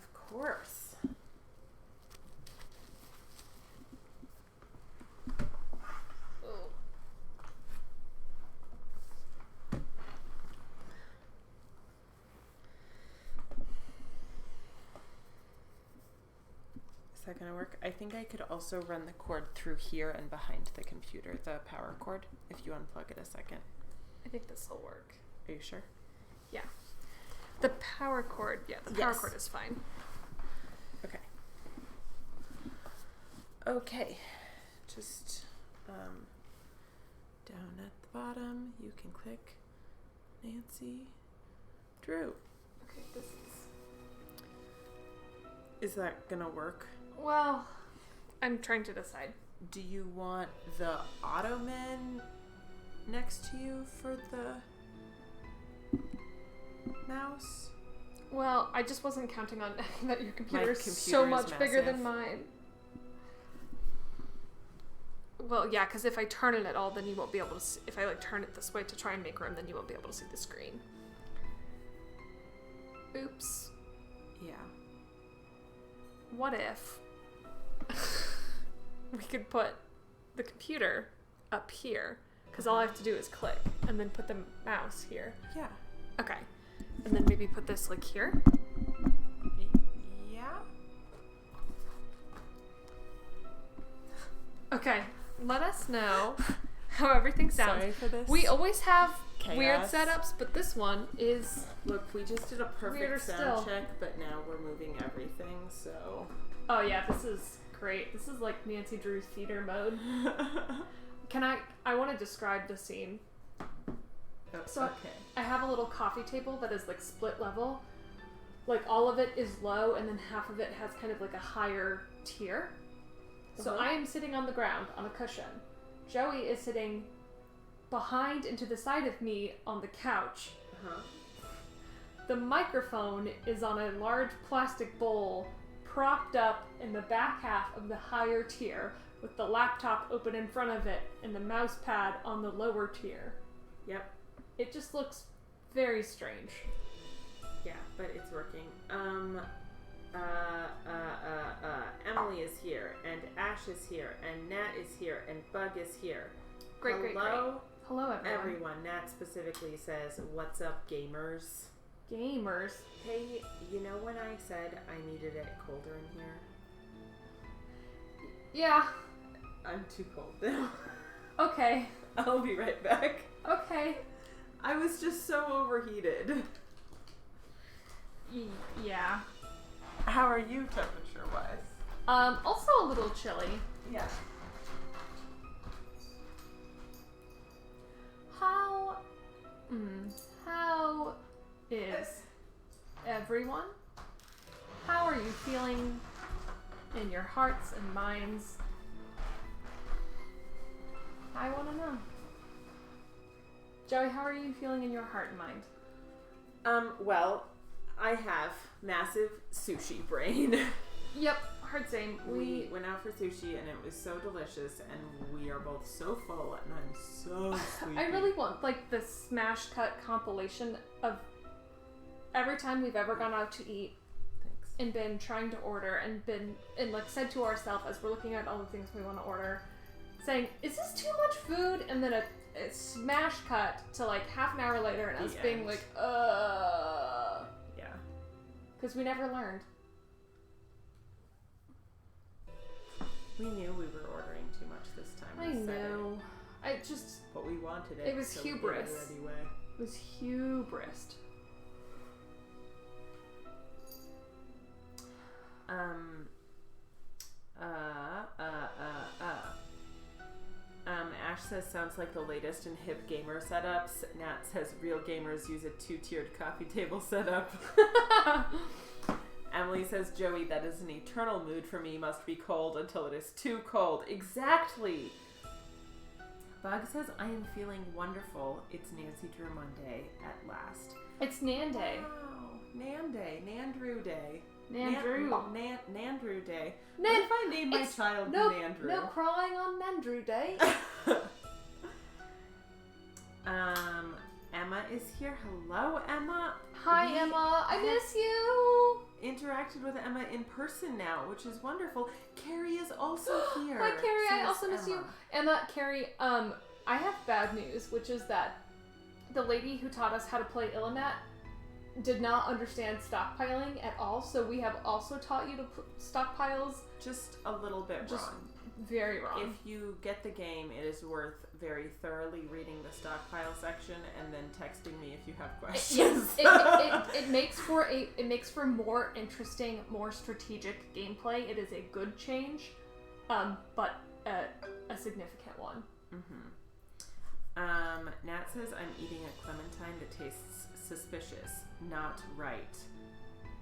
Of course. Oh. Is that gonna work? I think I could also run the cord through here and behind the computer, the power cord, if you unplug it a second. I think this will work. Are you sure? Yeah. The power cord, Yes. cord is fine. Okay. Okay. Just down at the bottom, you can click Nancy Drew. Okay, this Is that gonna work? well, I'm trying to decide. Do you want the ottoman next to you for the mouse? Well, I just wasn't counting on that your computer is computer so is much bigger than massive. mine. Well, yeah, because if I turn it at all, then you won't be able to see. If I turn it this way to try and make room, then you won't be able to see the screen. Oops. Yeah. What if we could put the computer up here? Because all I have to do is click, and then put the mouse here. Yeah. Okay. And then maybe put this here. Yeah. Okay. Let us know how everything sounds. Sorry for this. We always have weird chaos. setups, but this one is... Look, we just did a Weirder perfect sound still. check, but now we're moving everything, so... Oh yeah, this is great. This is like Nancy Drew theater mode. I want to describe the scene. So okay. I have a little coffee table that is like split level. Like all of it is low and then half of it has kind of like a higher tier. So I am sitting on the ground on a cushion. Joey is sitting behind and to the side of me on the couch. The microphone is on a large plastic bowl propped up in the back half of the higher tier with the laptop open in front of it and the mouse pad on the lower tier. Yep. It just looks very strange. Yeah, but it's working. Emily is here, and Ash is here, and Nat is here, and Bug is here. Great, great, great. Hello, everyone. Everyone. Nat specifically says, "What's up, gamers?" Gamers. Hey, you know when I said I needed it colder in here? Yeah. I'm too cold now. Okay. I'll be right back. Okay. I was just so overheated. Yeah. How are you temperature-wise? Also a little chilly. Yeah. How is everyone? How are you feeling in your hearts and minds? I want to know. Joey, how are you feeling in your heart and mind? Well, I have massive sushi brain. Yep, hard same. We went out for sushi and it was so delicious and we are both so full and I'm so sleepy. I really want like the smash cut compilation of every time we've ever gone out to eat. Thanks. And been trying to order and like said to ourselves as we're looking at all the things we want to order, saying, is this too much food? And then a smash cut to like half an hour later and us being like, Yeah. Because we never learned. We knew we were ordering too much this time. I know. I just... But we wanted it. It was so hubris. We did it anyway. It was hubris. Ash says sounds like the latest in hip gamer setups. Nat says real gamers use a 2-tiered coffee table setup. Emily says, Joey, that is an eternal mood for me. Must be cold until it is too cold. Exactly. Bug says, I am feeling wonderful. It's Nancy Drew Monday at last. It's Nan Day. Wow. Nan Day. Nandrew Day. Nandrew. Nandrew Day. Nan- What if I name my child Nandrew? No crying on Nandrew Day. Emma is here. Hello, Emma. Hi, Emma. I miss you. interacted with Emma in person now, which is wonderful. Carrie is also here. Hi, Carrie. I says also miss you. Emma, Carrie, I have bad news, which is that the lady who taught us how to play Illimat did not understand stockpiling at all, so we have also taught you to stockpiles. Just a little bit wrong. Very wrong. If you get the game, it is worth very thoroughly reading the stockpile section and then texting me if you have questions. Yes, it makes for more interesting, more strategic gameplay. It is a good change, but a significant one. Mm-hmm. Nat says, I'm eating a clementine that tastes suspicious, not right.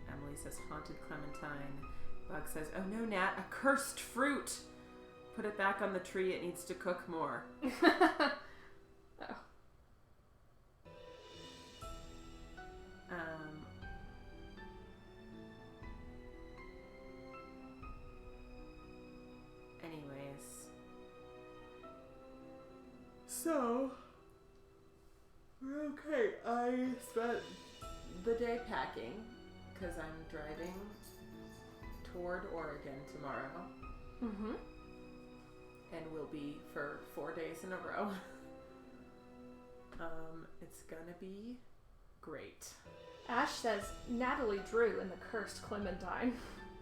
Emily says, haunted clementine. Bug says, oh no, Nat, a cursed fruit. Put it back on the tree, it needs to cook more. Oh. Anyways. So, we're okay. I spent the day packing because I'm driving toward Oregon tomorrow. Mm-hmm. And will be for 4 days in a row. It's gonna be great. Ash says, Natalie Drew in the cursed clementine.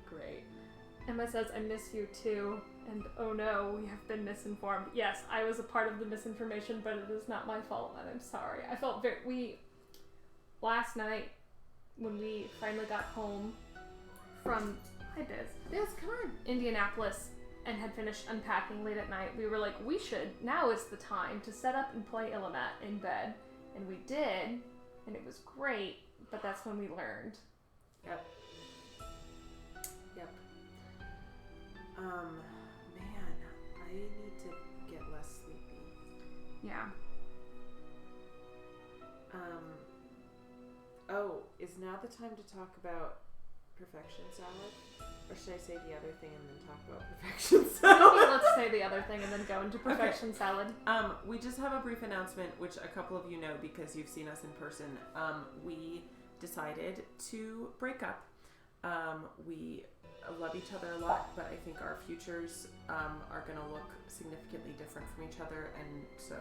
Great. Emma says, I miss you too. And oh no, we have been misinformed. Yes, I was a part of the misinformation, but it is not my fault, and I'm sorry. I felt last night, when we finally got home from, hi Biz, Come on. Indianapolis, and had finished unpacking late at night, we were like, now is the time to set up and play Illimat in bed. And we did, and it was great, but that's when we learned. Yep. Man, I need to get less sleepy. Yeah. Oh, is now the time to talk about Perfection Salad? Or should I say the other thing and then talk about Perfection Salad? Okay, let's say the other thing and then go into Perfection Salad. We just have a brief announcement, which a couple of you know because you've seen us in person. We decided to break up. We love each other a lot, but I think our futures are going to look significantly different from each other, and so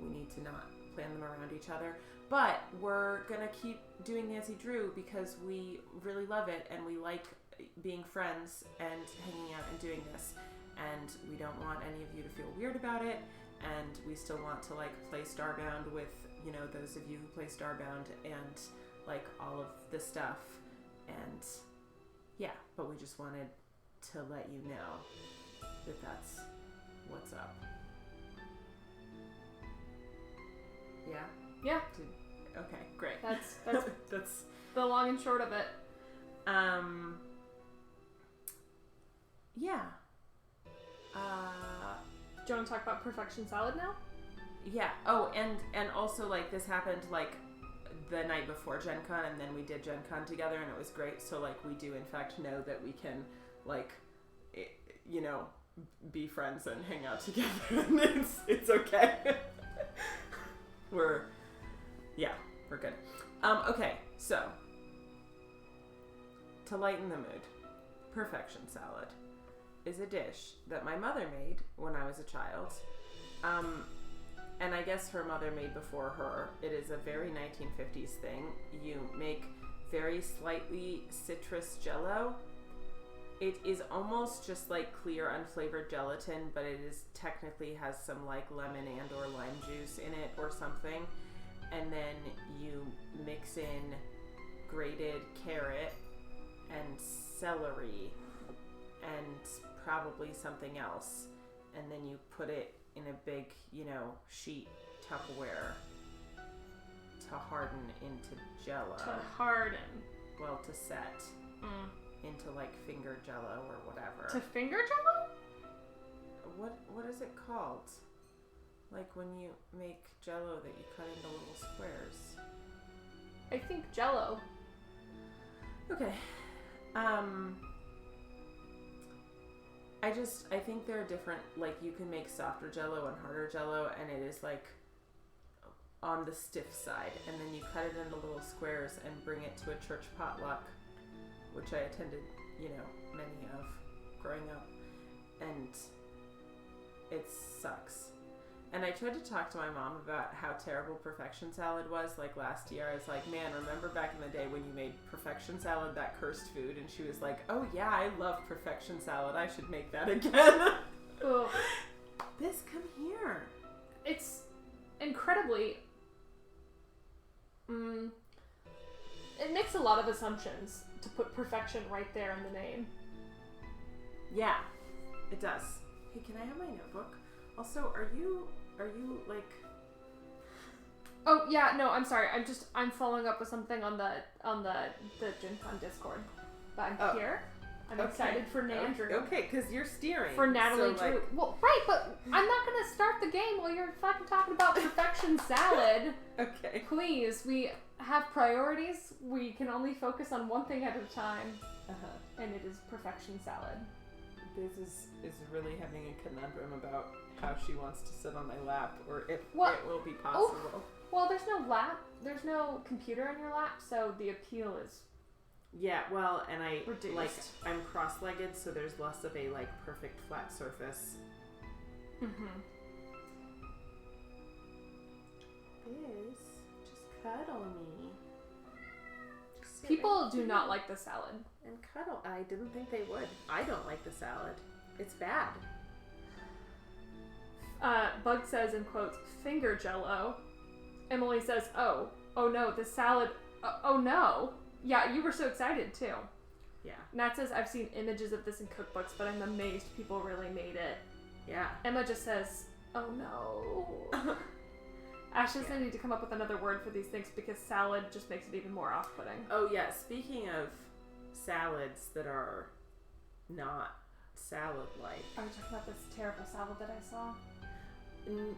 we need to not plan them around each other. But we're going to keep doing Nancy Drew because we really love it, and we like being friends and hanging out and doing this, and we don't want any of you to feel weird about it, and we still want to play Starbound with those of you who play Starbound and all of the stuff, and yeah, but we just wanted to let you know that that's what's up. Yeah? Yeah. Okay, great. That's that's the long and short of it. Yeah. Do you want to talk about Perfection Salad now? Yeah. Oh, and also this happened the night before Gen Con, and then we did Gen Con together, and it was great. So we do in fact know that we can be friends and hang out together, and it's okay. we're good. Okay, so to lighten the mood, Perfection Salad is a dish that my mother made when I was a child. And I guess her mother made before her. It is a very 1950s thing. You make very slightly citrus jello. It is almost just clear unflavored gelatin, but it is technically has some lemon and or lime juice in it or something. And then you mix in grated carrot and celery and probably something else. And then you put it in a big, sheet Tupperware to harden into jello. To harden. Well, to set into finger jello or whatever. To finger jello? What is it called? When you make jello that you cut into little squares. I think jello. Okay. I think there are different, you can make softer jello and harder jello, and it is on the stiff side, and then you cut it into little squares and bring it to a church potluck which I attended, many of growing up, and it sucks. And I tried to talk to my mom about how terrible perfection salad was. Like last year, I was like, man, remember back in the day when you made perfection salad, that cursed food? And she was like, oh yeah, I love perfection salad. I should make that again. Ugh. This, come here. It's incredibly... It makes a lot of assumptions to put perfection right there in the name. Yeah, it does. Hey, can I have my notebook? Also, are you like... Oh yeah, no, I'm sorry. I'm following up with something on the Gen Con Discord. But I'm here. I'm excited for Andrew. Okay, because you're steering. For Natalie Drew. Well, right, but I'm not gonna start the game while you're fucking talking about perfection salad. Okay. Please, we have priorities. We can only focus on one thing at a time. And it is perfection salad. Biz is really having a conundrum about how she wants to sit on my lap, or if it will be possible. Oh, well, there's no lap. There's no computer in your lap, so the appeal is... Yeah, well, and reduced. I'm cross-legged, so there's less of a, perfect flat surface. Mm-hmm. Biz, just cuddle me. People do not like the salad. And cuddle. I didn't think they would. I don't like the salad. It's bad. Bug says, in quotes, finger jello. Emily says, oh no, the salad, oh no. Yeah, you were so excited too. Yeah. Nat says, I've seen images of this in cookbooks, but I'm amazed people really made it. Yeah. Emma just says, oh no. Ash says they need to come up with another word for these things because salad just makes it even more off-putting. Oh yeah, speaking of salads that are not salad-like. Are you talking about this terrible salad that I saw?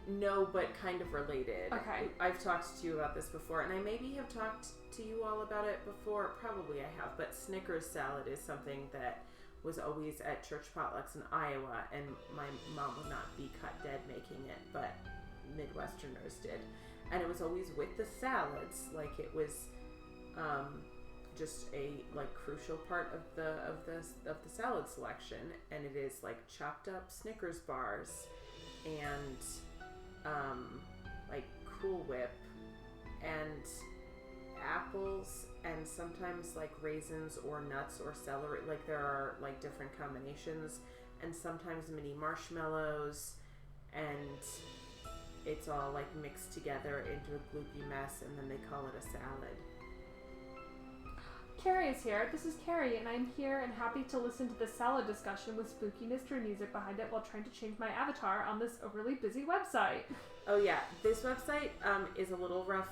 No, but kind of related. Okay. I've talked to you about this before, and I maybe have talked to you all about it before. Probably I have, but Snickers salad is something that was always at church potlucks in Iowa, and my mom would not be cut dead making it, but Midwesterners did. And it was always with the salads, like it was just a crucial part of the salad selection, and it is chopped up Snickers bars and Cool Whip and apples and sometimes raisins or nuts or celery. There are different combinations, and sometimes mini marshmallows, and it's all mixed together into a gloopy mess, and then they call it a salad. Carrie is here. This is Carrie, and I'm here and happy to listen to this salad discussion with spooky mystery music behind it while trying to change my avatar on this overly busy website. Oh yeah, this website is a little rough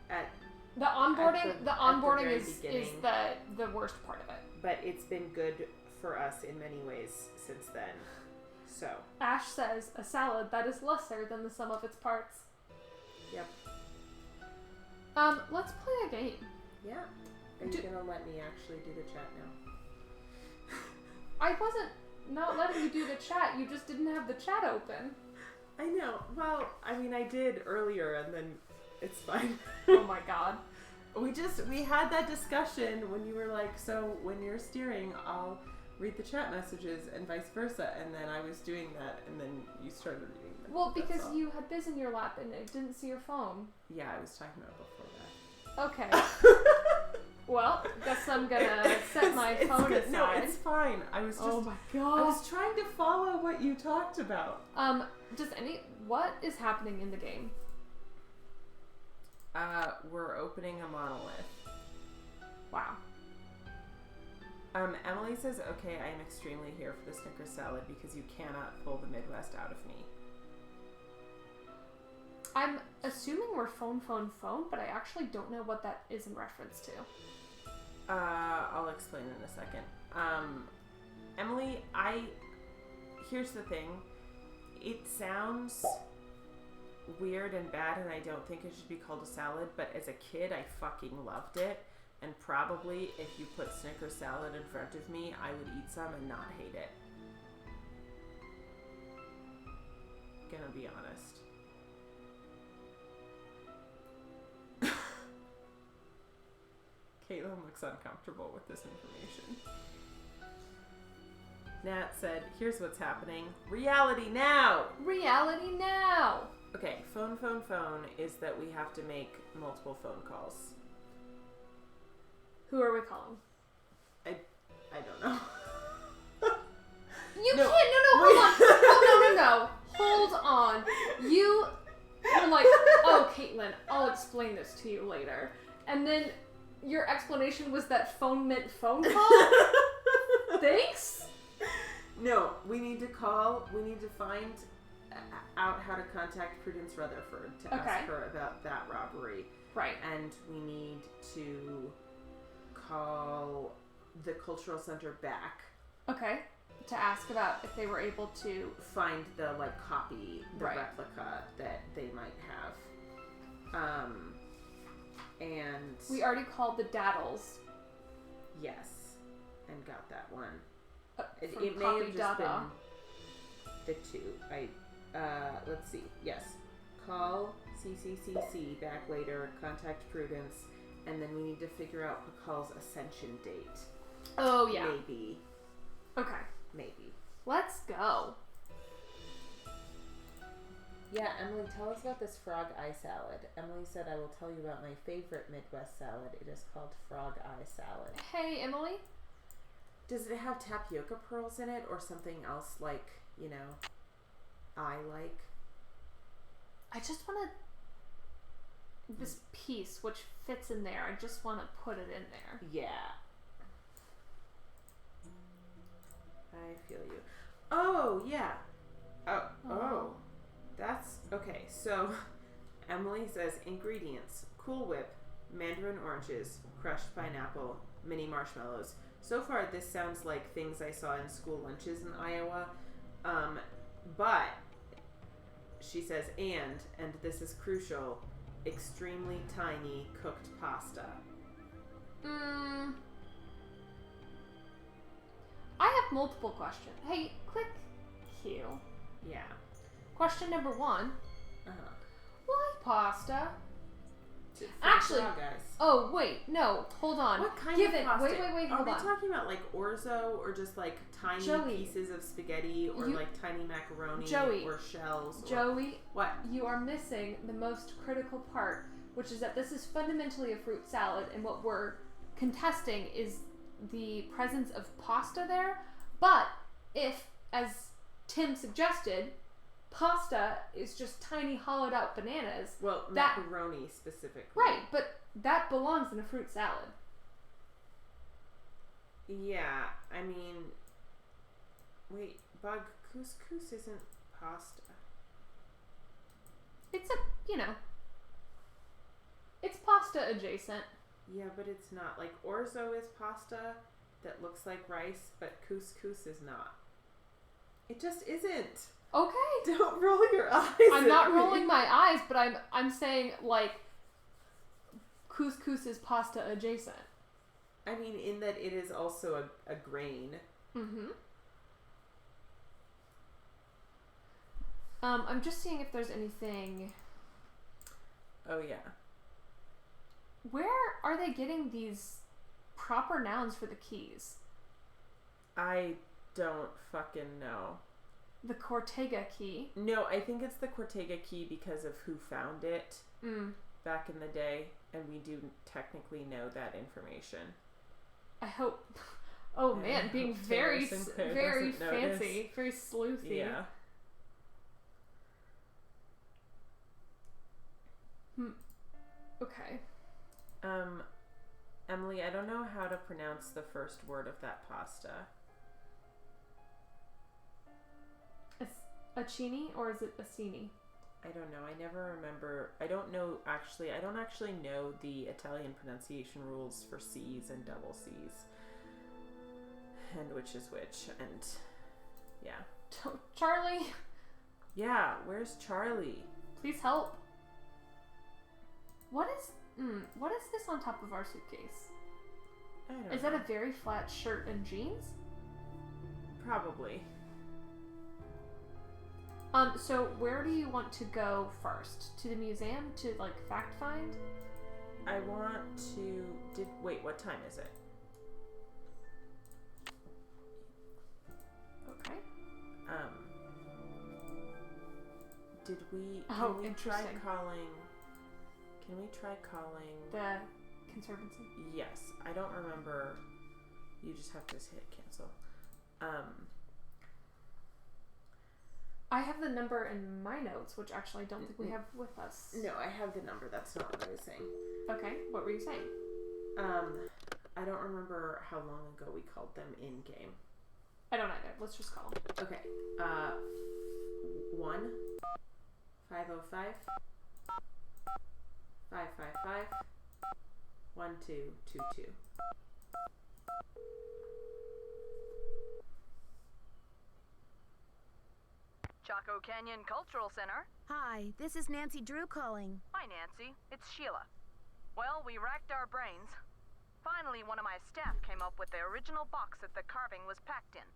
at the onboarding. The onboarding is the worst part of it. But it's been good for us in many ways since then. So Ash says a salad that is lesser than the sum of its parts. Yep. Let's play a game. Yeah. Are you gonna let me actually do the chat now? I wasn't not letting you do the chat. You just didn't have the chat open. I know. Well, I mean, I did earlier, and then it's fine. Oh my god. We had that discussion when you were like, so when you're steering, I'll read the chat messages and vice versa, and then I was doing that, and then you started reading them. Well, because you had Biz in your lap and I didn't see your phone. Yeah, I was talking about before that. Okay. Well, guess I'm gonna set my phone good. aside. No, it's fine. I was just. Oh my god. I was trying to follow what you talked about. What is happening in the game? We're opening a monolith. Wow. Emily says, okay, I am extremely here for the Snickers salad because you cannot pull the Midwest out of me. I'm assuming we're phone, but I actually don't know what that is in reference to. I'll explain in a second. Emily, here's the thing. It sounds weird and bad, and I don't think it should be called a salad, but as a kid, I fucking loved it. And probably if you put Snickers salad in front of me, I would eat some and not hate it. Gonna be honest. Caitlin looks uncomfortable with this information. Nat said, here's what's happening. Reality now! Reality now! Okay, phone is that we have to make multiple phone calls. Who are we calling? I don't know. You can't. No, hold on. Oh, no. Hold on. You were like, oh, Caitlin, I'll explain this to you later. And then your explanation was that phone meant phone call? Thanks? No, we need to call. We need to find out how to contact Prudence Rutherford to ask her about that robbery. Right. And we need to call the cultural center back. Okay. To ask about if they were able to find the copy, the right. replica that they might have. And we already called the Daddles. Yes, and got that one. It From may have Copy just Dada. been the two. Let's see. Yes, call CCCC back later. Contact Prudence, and then we need to figure out Pakal's ascension date. Oh yeah. Maybe. Okay. Maybe. Let's go. Yeah, Emily, tell us about this frog eye salad. Emily said, I will tell you about my favorite Midwest salad. It is called frog eye salad. Hey, Emily. Does it have tapioca pearls in it or something else I like? I just want to... This piece, which fits in there, I just want to put it in there. Yeah. I feel you. Oh, yeah. Oh. That's... Okay, so Emily says, ingredients. Cool Whip, mandarin oranges, crushed pineapple, mini marshmallows. So far, this sounds like things I saw in school lunches in Iowa. But she says, and this is crucial, extremely tiny cooked pasta. I have multiple questions. Hey, click Q. Yeah. Question number 1. Why pasta? Actually, oh wait, no, hold on. What kind of pasta? Wait, hold on. Are we talking about orzo or just tiny pieces of spaghetti or tiny macaroni or shells? Joey, what? You are missing the most critical part, which is that this is fundamentally a fruit salad, and what we're contesting is the presence of pasta there. But if, as Tim suggested, pasta is just tiny hollowed out bananas. Well, macaroni specifically. Right, but that belongs in a fruit salad. Yeah, I mean... Wait, Bug, couscous isn't pasta. It's it's pasta adjacent. Yeah, but it's not. Orzo is pasta that looks like rice, but couscous is not. It just isn't. Okay. Don't roll your eyes. I'm not rolling my eyes, but I'm saying couscous is pasta adjacent. I mean, in that it is also a grain. Mm-hmm. I'm just seeing if there's anything. Oh yeah. Where are they getting these proper nouns for the keys? I don't fucking know. The Cortega key. No, I think it's the Cortega key because of who found it back in the day, and we do technically know that information. I hope. Oh man, being very fancy, very sleuthy. Yeah. Okay. Emily, I don't know how to pronounce the first word of that pasta. Acini, or is it acini? I don't know. I never remember. I don't actually know the Italian pronunciation rules for C's and double C's. And which is which. And yeah. Charlie? Yeah, where's Charlie? Please help. What is this on top of our suitcase? I don't know. Is that a very flat shirt and jeans? Probably. So where do you want to go first? To the museum to fact find? I want to... Wait, what time is it? Okay. Did we... Oh, Can we interesting. Can we try calling... The Conservancy? Yes. I don't remember. You just have to hit cancel. I have the number in my notes, which actually I don't think we have with us. No, I have the number. That's not what I was saying. Okay. What were you saying? I don't remember how long ago we called them in game. I don't either. Let's just call them. Okay. 1-505 555 1222. Chaco Canyon Cultural Center. Hi, this is Nancy Drew calling. Hi, Nancy. It's Sheila. Well, we racked our brains. Finally, one of my staff came up with the original box that the carving was packed in.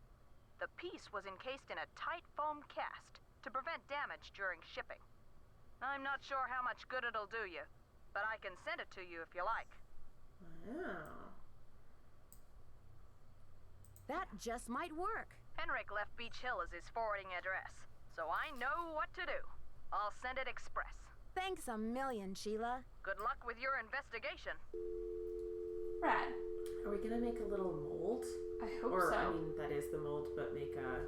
The piece was encased in a tight foam cast to prevent damage during shipping. I'm not sure how much good it'll do you, but I can send it to you if you like. Wow. That just might work. Henrik left Beach Hill as his forwarding address, so I know what to do. I'll send it express. Thanks a million, Sheila. Good luck with your investigation. Rad. Are we gonna make a little mold? I hope Or, so. I mean, that is the mold, but make a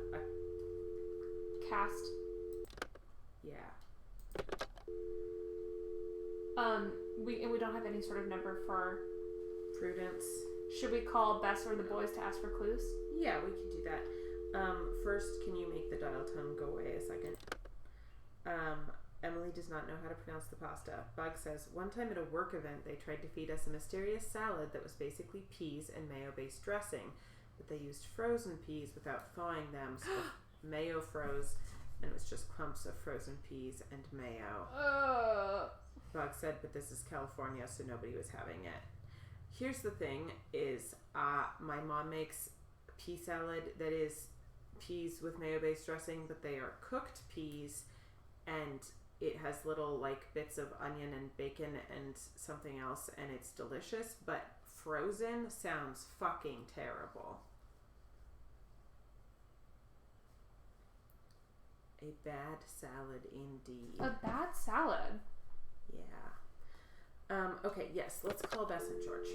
Cast. yeah. We don't have any sort of number for... Prudence. Should we call Bess or the boys to ask for clues? Yeah, we can do that. First, can you make the dial tone go away a second? Emily does not know how to pronounce the pasta. Bug says, one time at a work event, they tried to feed us a mysterious salad that was basically peas and mayo-based dressing, but they used frozen peas without thawing them, so the mayo froze, and it was just clumps of frozen peas and mayo. Bug said, but this is California, so nobody was having it. Here's the thing, is my mom makes pea salad that is peas with mayo-based dressing, but they are cooked peas, and it has little like bits of onion and bacon and something else, and it's delicious, but frozen sounds fucking terrible. A bad salad indeed. A bad salad? Yeah. Okay, yes, let's call Bess and George.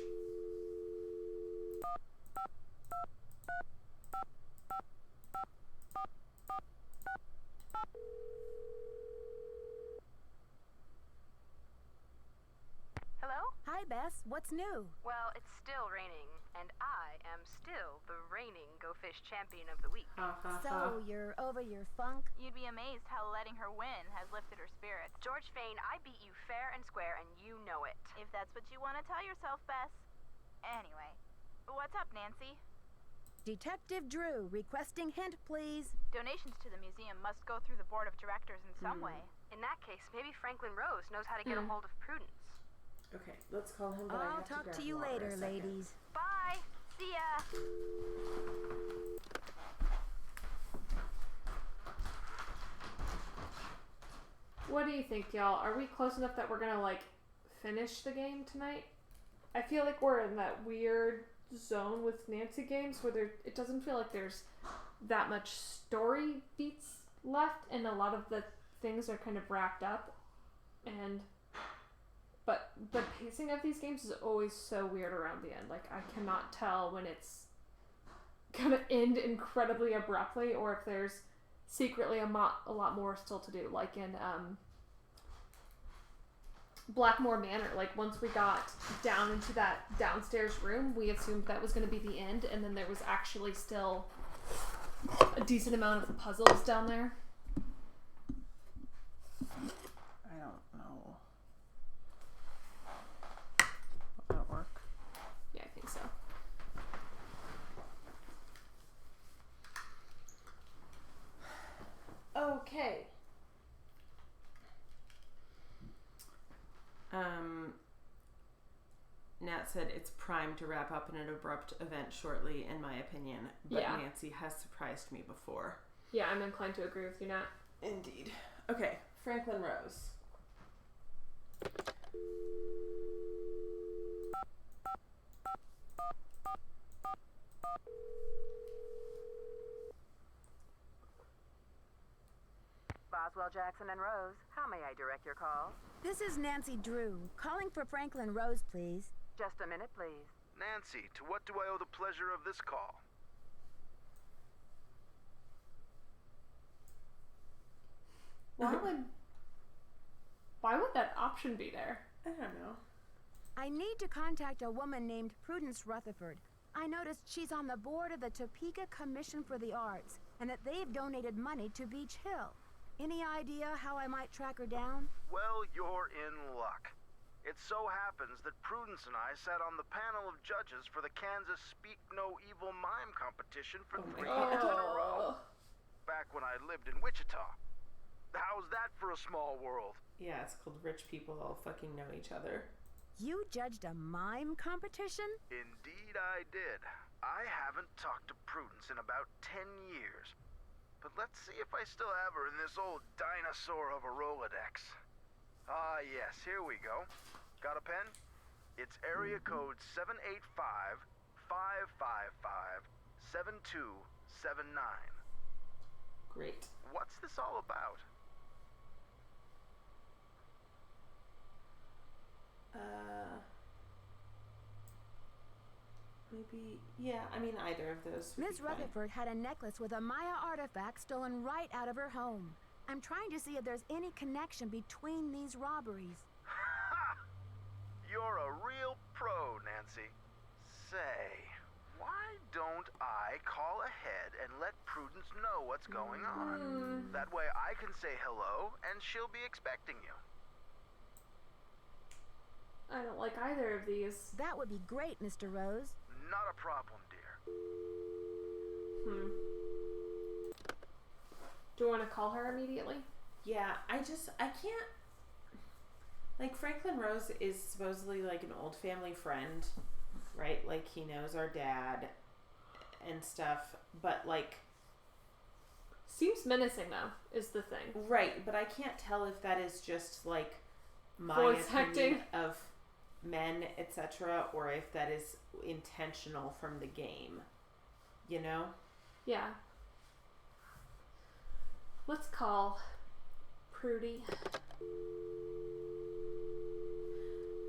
Hello? Hi, Bess. What's new? Well, it's still raining, and I am still the reigning Go Fish champion of the week. Ha ha ha. So, you're over your funk? You'd be amazed how letting her win has lifted her spirit. George Fane, I beat you fair and square, and you know it. If that's what you want to tell yourself, Bess. Anyway, what's up, Nancy? Detective Drew, requesting hint, please. Donations to the museum must go through the board of directors in some way. In that case, maybe Franklin Rose knows how to get a hold of Prudence. Okay, let's call him, but I I'll have talk grab to you water later, a second. ladies. Bye! See ya! What do you think, y'all? Are we close enough that we're gonna, like, finish the game tonight? I feel like we're in that weird zone with Nancy games where it doesn't feel like there's that much story beats left, and a lot of the things are kind of wrapped up. But the pacing of these games is always so weird around the end. Like, I cannot tell when it's gonna end incredibly abruptly or if there's secretly a lot more still to do. Like in Blackmore Manor, like once we got down into that downstairs room, we assumed that was going to be the end, and then there was actually still a decent amount of puzzles down there. I don't know. Will that work? Yeah, I think so. Okay. Nat said it's primed to wrap up in an abrupt event shortly, in my opinion. But Yeah. Nancy has surprised me before. Yeah, I'm inclined to agree with you, Nat. Indeed. Okay, Franklin Rose. Roswell, Jackson, and Rose. How may I direct your call? This is Nancy Drew, calling for Franklin Rose, please. Just a minute, please. Nancy, to what do I owe the pleasure of this call? Why would that option be there? I don't know. I need to contact a woman named Prudence Rutherford. I noticed she's on the board of the Topeka Commission for the Arts, and that they've donated money to Beach Hill. Any idea how I might track her down? Well, you're in luck. It so happens that Prudence and I sat on the panel of judges for the Kansas Speak No Evil Mime competition for 3 years in a row. Back when I lived in Wichita. How's that for a small world? Yeah, it's called Rich People All Fucking Know Each Other. You judged a mime competition? Indeed I did. I haven't talked to Prudence in about 10 years. But let's see if I still have her in this old dinosaur of a Rolodex. Ah, yes, here we go. Got a pen? It's area code 785-555-7279. Great. What's this all about? Maybe, yeah, I mean, either of those would Miss be fine. Rutherford had a necklace with a Maya artifact stolen right out of her home. I'm trying to see if there's any connection between these robberies. Ha! You're a real pro, Nancy. Say, why don't I call ahead and let Prudence know what's going on? That way I can say hello and she'll be expecting you. I don't like either of these. That would be great, Mr. Rose. Not a problem, dear. Do you want to call her immediately? Yeah, I can't. Like, Franklin Rose is supposedly like an old family friend, right? Like, he knows our dad and stuff, but like. Seems menacing, though, is the thing. Right, but I can't tell if that is just like my Voice opinion acting. of men, etc., or if that is intentional from the game. You know? Yeah. Let's call Prudy.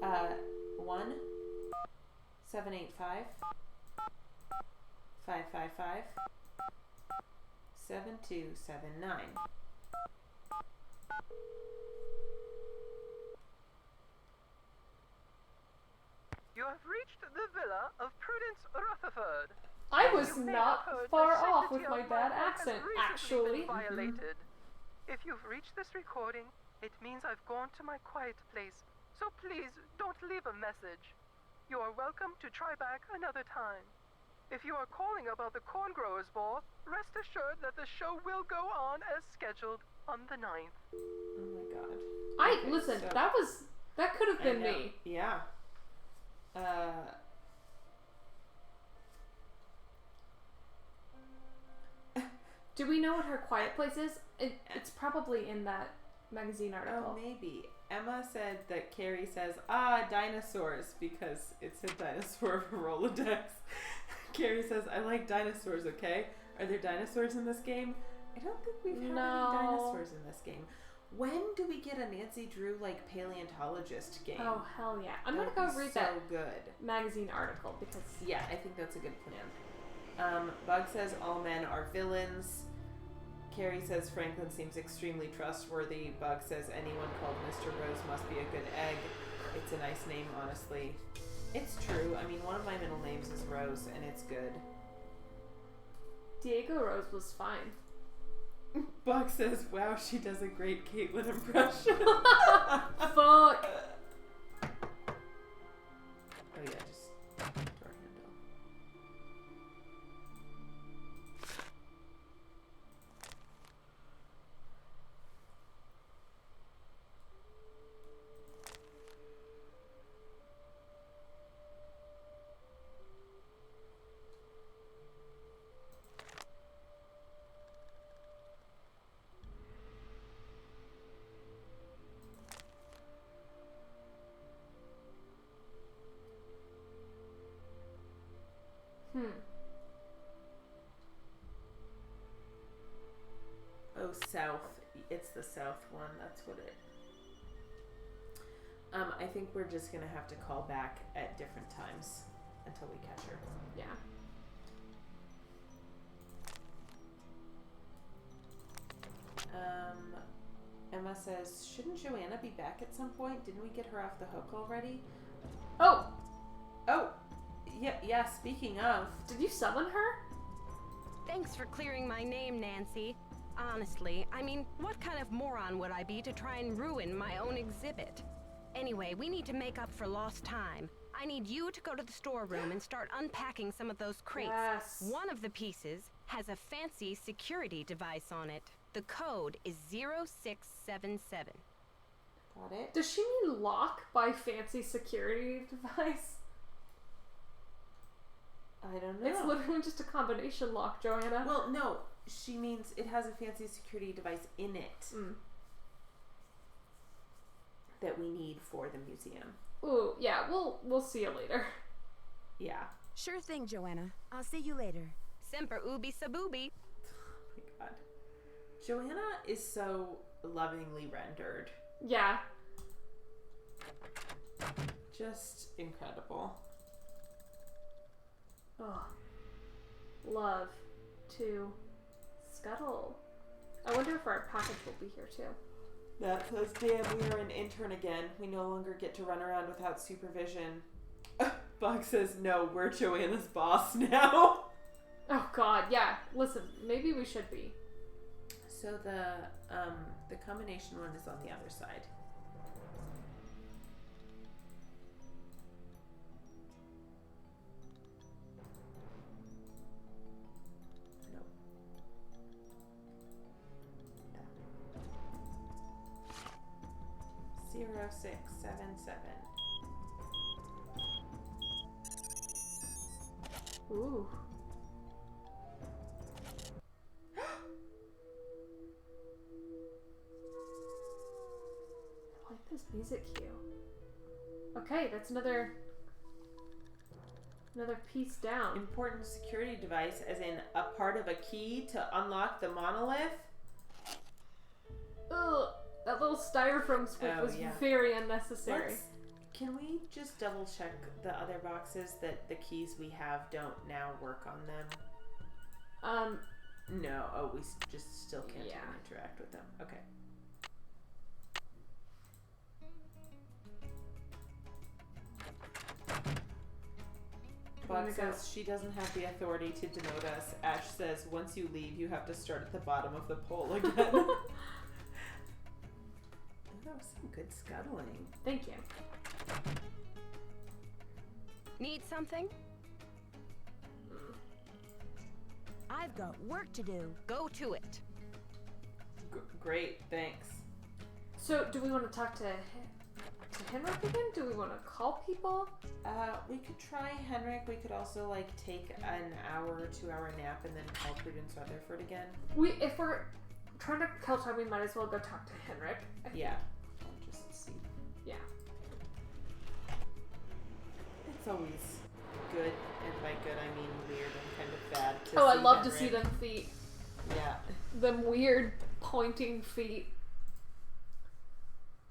1-785-555-7279. You have reached the villa of Prudence Rutherford. I was You may not have heard far the off with sanctity my of bad home has accent, recently actually. been violated. If you've reached this recording, it means I've gone to my quiet place. So please don't leave a message. You are welcome to try back another time. If you are calling about the Corn Growers Ball, rest assured that the show will go on as scheduled on the 9th. Oh my god. Listen, so- that could have been I know. me. Yeah. Do we know what her quiet place is? It's probably in that magazine article. Oh, maybe. Emma said that Carrie says, dinosaurs, because it's a dinosaur of a Rolodex. Carrie says, I like dinosaurs, okay? Are there dinosaurs in this game? I don't think we've had No. any dinosaurs in this game. When do we get a Nancy Drew, like, paleontologist game? Oh, hell yeah. I'm That gonna would go be read so that good. magazine article because... Yeah, I think that's a good plan. Bug says all men are villains. Carrie says Franklin seems extremely trustworthy. Bug says anyone called Mr. Rose must be a good egg. It's a nice name, honestly. It's true. I mean, one of my middle names is Rose, and it's good. Diego Rose was fine. Bug says, wow, she does a great Caitlyn impression. Fuck! Oh yeah, just door handle. Oh, south. it's the south one. That's what it... I think we're just gonna have to call back at different times until we catch her. Yeah. Emma says, shouldn't Joanna be back at some point? Didn't we get her off the hook already? Oh! Oh! Yeah, speaking of... Did you summon her? Thanks for clearing my name, Nancy. Honestly, I mean, what kind of moron would I be to try and ruin my own exhibit? Anyway, we need to make up for lost time. I need you to go to the storeroom and start unpacking some of those crates. Yes. One of the pieces has a fancy security device on it. The code is 0677. Got it? Does she mean lock by fancy security device? I don't know. It's literally just a combination lock, Joanna. Well, no. She means it has a fancy security device in it that we need for the museum. Ooh, yeah, we'll see you later. Yeah. Sure thing, Joanna. I'll see you later. Semper ubi saboobi. Oh my god. Joanna is so lovingly rendered. Yeah. Just incredible. Oh. Love to scuttle. I wonder if our package will be here too. That says, damn, we are an intern again. We no longer get to run around without supervision. Bug says, no, we're Joanna's boss now. Oh god, yeah. Listen, maybe we should be. So the combination one is on the other side. Nope. Yeah. 0677. Ooh. I like this music cue. Okay, that's another piece down. Important security device, as in a part of a key to unlock the monolith. Ugh, that little styrofoam squid was very unnecessary. Can we just double check the other boxes that the keys we have don't now work on them? No. Oh, we just still can't even interact with them. Okay. Bug says she doesn't have the authority to demote us. Ash says once you leave, you have to start at the bottom of the pole again. That was some good scuttling. Thank you. Need something? I've got work to do. Go to it. Great, thanks. So, do we want to talk to Henrik again? Do we want to call people? We could try Henrik. We could also take an hour or 2 hour nap and then call Prudence Rutherford again. If we're trying to kill time, we might as well go talk to Henrik. Yeah. I'll just see. Yeah. It's always good, and by good I mean weird and kind of bad to I see love Henrik. to see them feet. Yeah. Them weird pointing feet.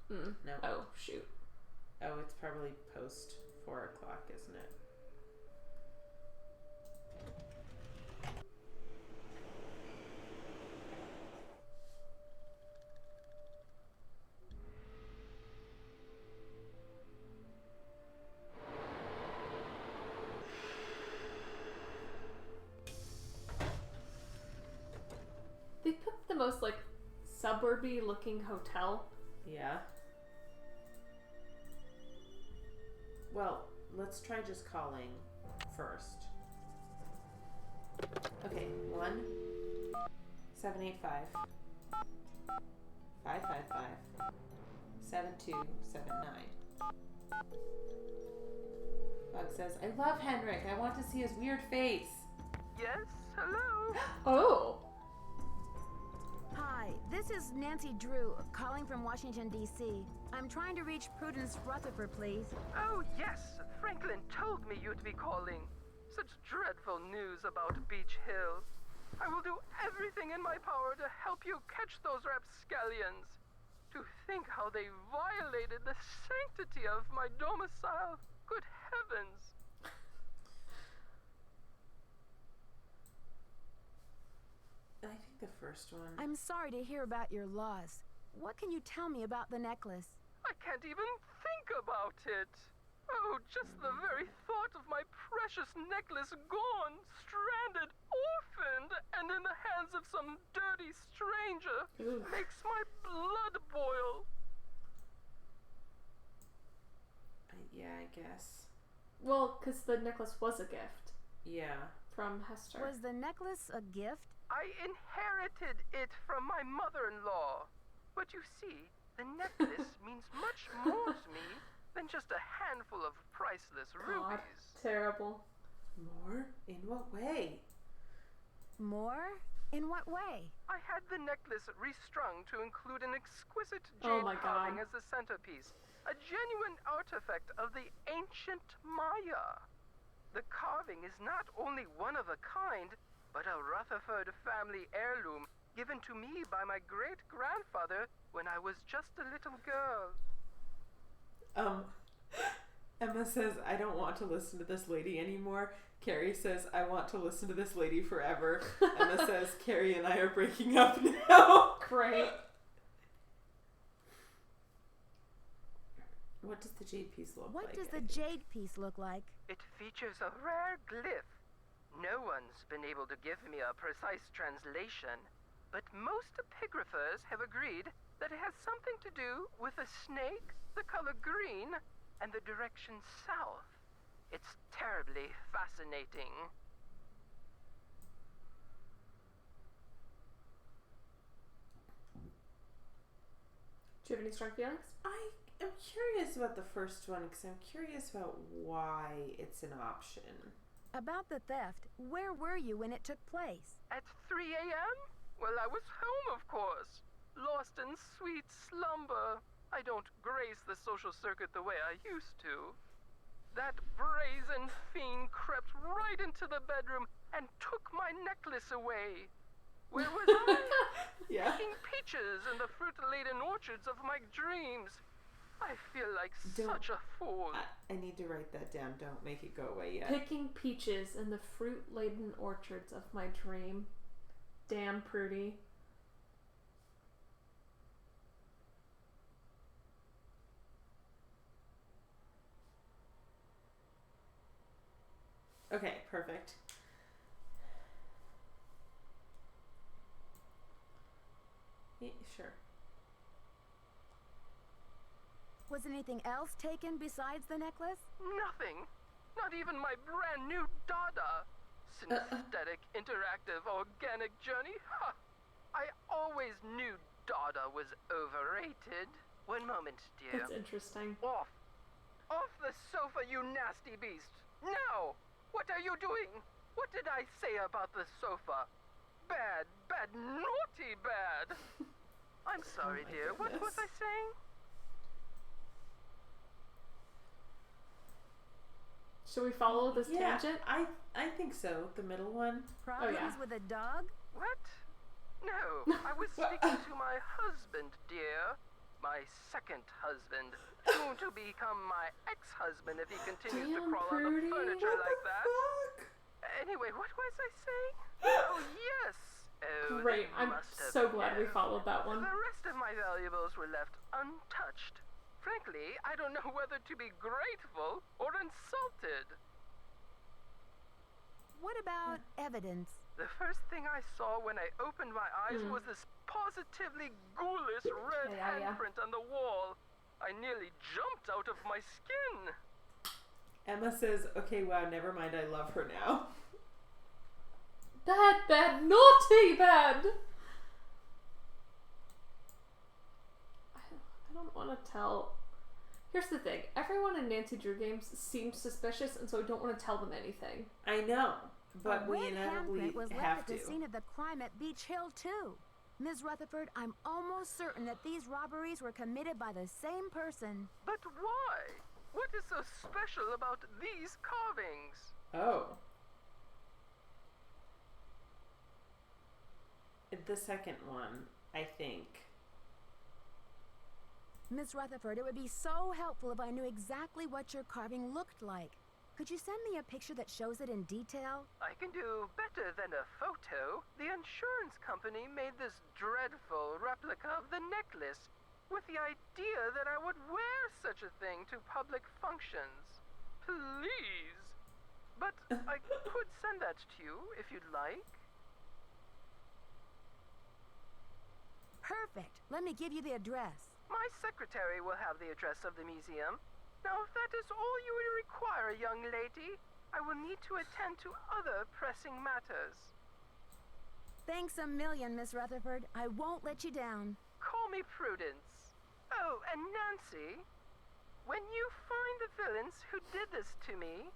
No. Oh, shoot. Oh, it's probably post 4 o'clock, isn't it? They picked the most suburby looking hotel. Yeah. Well, let's try just calling first. Okay, 1-785-555-7279. Bug says, I love Henrik. I want to see his weird face. Yes? Hello? Oh. Hi, this is Nancy Drew, calling from Washington, D.C. I'm trying to reach Prudence Rutherford, please. Oh, yes. Franklin told me you'd be calling. Such dreadful news about Beach Hill. I will do everything in my power to help you catch those rapscallions. To think how they violated the sanctity of my domicile. Good heavens. I think the first one. I'm sorry to hear about your loss. What can you tell me about the necklace? I can't even think about it. Oh, just the very thought of my precious necklace gone, stranded, orphaned, and in the hands of some dirty stranger makes my blood boil. Yeah, I guess. Well, because the necklace was a gift Yeah. from Hester. Was the necklace a gift? I inherited it from my mother-in-law. But you see, the necklace means much more to me than just a handful of priceless God, rubies. terrible. More? In what way? More? In what way? I had the necklace restrung to include an exquisite Oh jade my carving God. as the centerpiece, a genuine artifact of the ancient Maya. The carving is not only one of a kind, but a Rutherford family heirloom given to me by my great-grandfather when I was just a little girl. Emma says, I don't want to listen to this lady anymore. Carrie says, I want to listen to this lady forever. Emma says, Carrie and I are breaking up now. Great. What does the jade piece look like? What does I the think? jade piece look like? It features a rare glyph. No one's been able to give me a precise translation, but most epigraphers have agreed that it has something to do with a snake, the color green, and the direction south. It's terribly fascinating. Do you have any strong feelings? I am curious about the first one because I'm curious about why it's an option. About the theft, where were you when it took place? At 3 a.m.? Well, I was home, of course. Lost in sweet slumber. I don't grace the social circuit the way I used to. That brazen fiend crept right into the bedroom and took my necklace away. Where was I? Yeah. Picking peaches in the fruit-laden orchards of my dreams. I feel like such a fool. I need to write that down. Don't make it go away yet. Picking peaches in the fruit-laden orchards of my dream. Damn, Prudy. Okay, perfect. Yeah, sure. Was anything else taken besides the necklace? Nothing. Not even my brand new Dada. Synthetic, interactive, organic journey? Ha! I always knew Dada was overrated. One moment, dear. That's interesting. Off! Off the sofa, you nasty beast! Now! What are you doing? What did I say about the sofa? Bad, bad, naughty bad! I'm sorry, my dear. What was I goodness. saying? Should we follow this tangent? I think so. The middle one. Problems yeah. with a dog? What? No, I was speaking to my husband, dear. My second husband. Soon to become my ex-husband if he continues to Damn, crawl on the Prudy. furniture like that. Fuck. Anyway, what was I saying? Oh, yes. Oh, Great. they I'm must have so glad we known. followed that one. The rest of my valuables were left untouched. Frankly, I don't know whether to be grateful or insulted. What about evidence? The first thing I saw when I opened my eyes was this positively ghoulish red Yeah. handprint on the wall. I nearly jumped out of my skin. Emma says, okay, wow, never mind, I love her now. Bad, bad, naughty, bad! I don't want to tell. Here's the thing. Everyone in Nancy Drew games seems suspicious, and so I don't want to tell them anything. I know, but a we red inevitably handprint was left have at to. the scene of the crime at Beach Hill, too. Ms. Rutherford, I'm almost certain that these robberies were committed by the same person. But why? What is so special about these carvings? Oh. The second one, I think. Miss Rutherford, it would be so helpful if I knew exactly what your carving looked like. Could you send me a picture that shows it in detail? I can do better than a photo. The insurance company made this dreadful replica of the necklace with the idea that I would wear such a thing to public functions. Please. But I could send that to you if you'd like. Perfect. Let me give you the address. My secretary will have the address of the museum. Now, if that is all you would require, young lady, I will need to attend to other pressing matters. Thanks a million, Miss Rutherford. I won't let you down. Call me Prudence. Oh, and Nancy, when you find the villains who did this to me,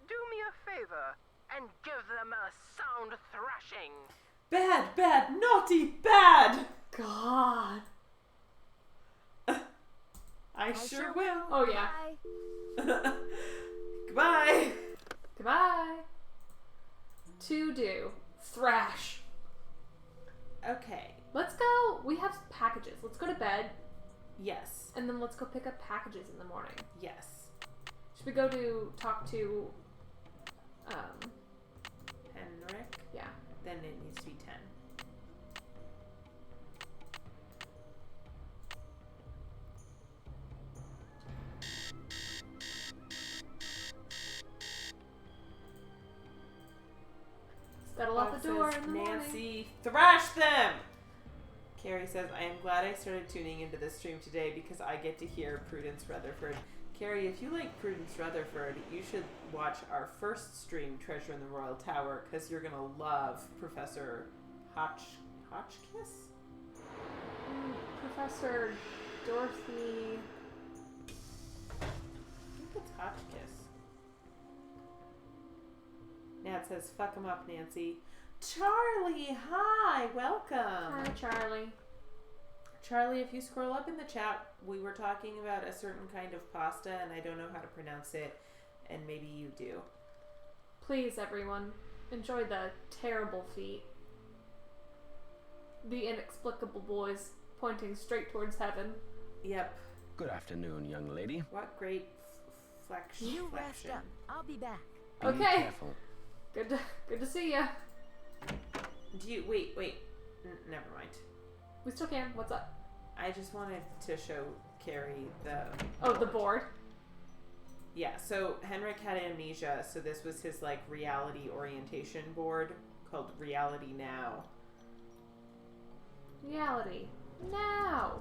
do me a favor and give them a sound thrashing. Bad, bad, naughty, bad! God. I sure will. Oh, yeah. Bye. Goodbye. Goodbye. To do. Thrash. Okay. Let's go. We have packages. Let's go to bed, Yes. and then let's go pick up packages in the morning. Yes. Should we go to talk to, Henrik. yeah. Then it needs to be 10. Scuttle out the door Says, in the morning. Nancy, thrash them! Carrie says, I am glad I started tuning into this stream today because I get to hear Prudence Rutherford. Carrie, if you like Prudence Rutherford, you should watch our first stream, Treasure in the Royal Tower, because you're going to love Professor Hotchkiss? Professor Dorothy. I think it's Hotchkiss. Nat says, fuck him up, Nancy. Charlie, hi, welcome. Hi, Charlie. Charlie, if you scroll up in the chat, we were talking about a certain kind of pasta, and I don't know how to pronounce it, and maybe you do. Please, everyone, enjoy the terrible feet. The inexplicable boys pointing straight towards heaven. Yep. Good afternoon, young lady. What great flexion. You rest up. I'll be back. Be Okay. careful. Good to see ya. Do you wait? Never mind. We still can. What's up? I just wanted to show Carrie the board. Yeah. So Henrik had amnesia, so this was his like reality orientation board called Reality Now. Reality now.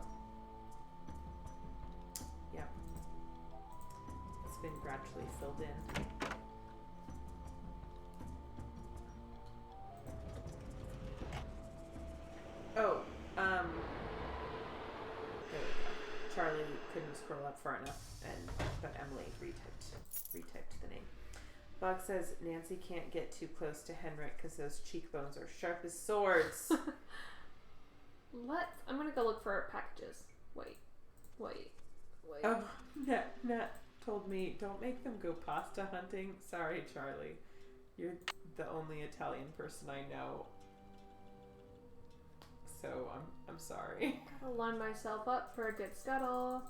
Yep. It's been gradually filled in. Oh, there we go. Charlie couldn't scroll up far enough, but Emily retyped the name. Bog says Nancy can't get too close to Henrik because those cheekbones are sharp as swords. I'm gonna go look for packages. Wait. Oh, Nat told me don't make them go pasta hunting. Sorry, Charlie. You're the only Italian person I know. So I'm sorry. I'll line myself up for a good scuttle.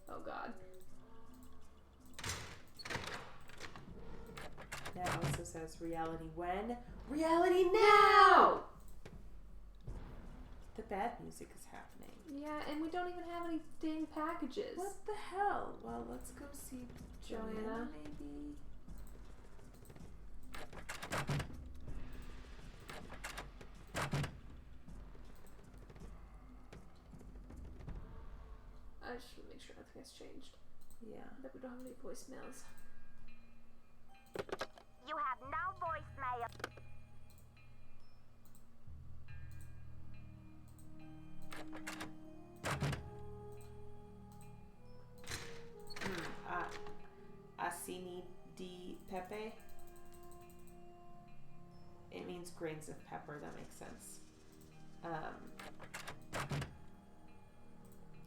Oh God. Nat also says reality when? Reality now! The bad music is happening. Yeah, and we don't even have any dang packages. What the hell? Well, let's go see Joanna, maybe. I just want to make sure nothing has changed. Yeah. That we don't have any voicemails. You have no voicemail. Asini di pepe. It means grains of pepper. That makes sense.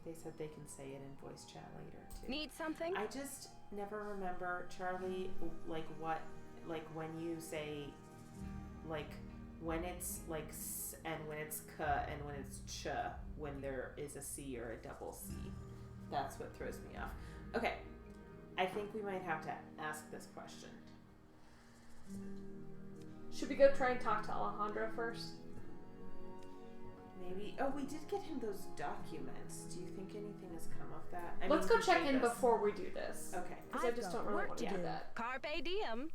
They said they can say it in voice chat later too. Need something? I just never remember, Charlie, like what, like when you say like when it's like s and when it's k and when it's ch, when there is a c or a double c. That's what throws me off. Okay, I think we might have to ask this question. Should we go try and talk to Alejandro first? Maybe. Oh, we did get him those documents. Do you think anything has come of that? Let's go check in before we do this. Okay. Because I just don't really want to do that. Carpe diem.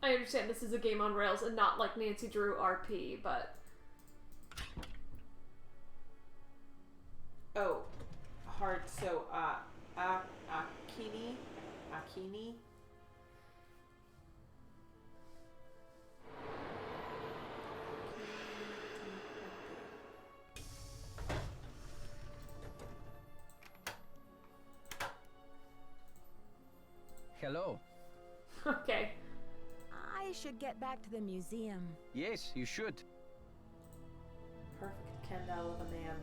I understand this is a game on rails and not like Nancy Drew RP, but... Oh, hard. So, Akini? Hello. Okay. I should get back to the museum. Yes, you should. Perfect Kendall of a man.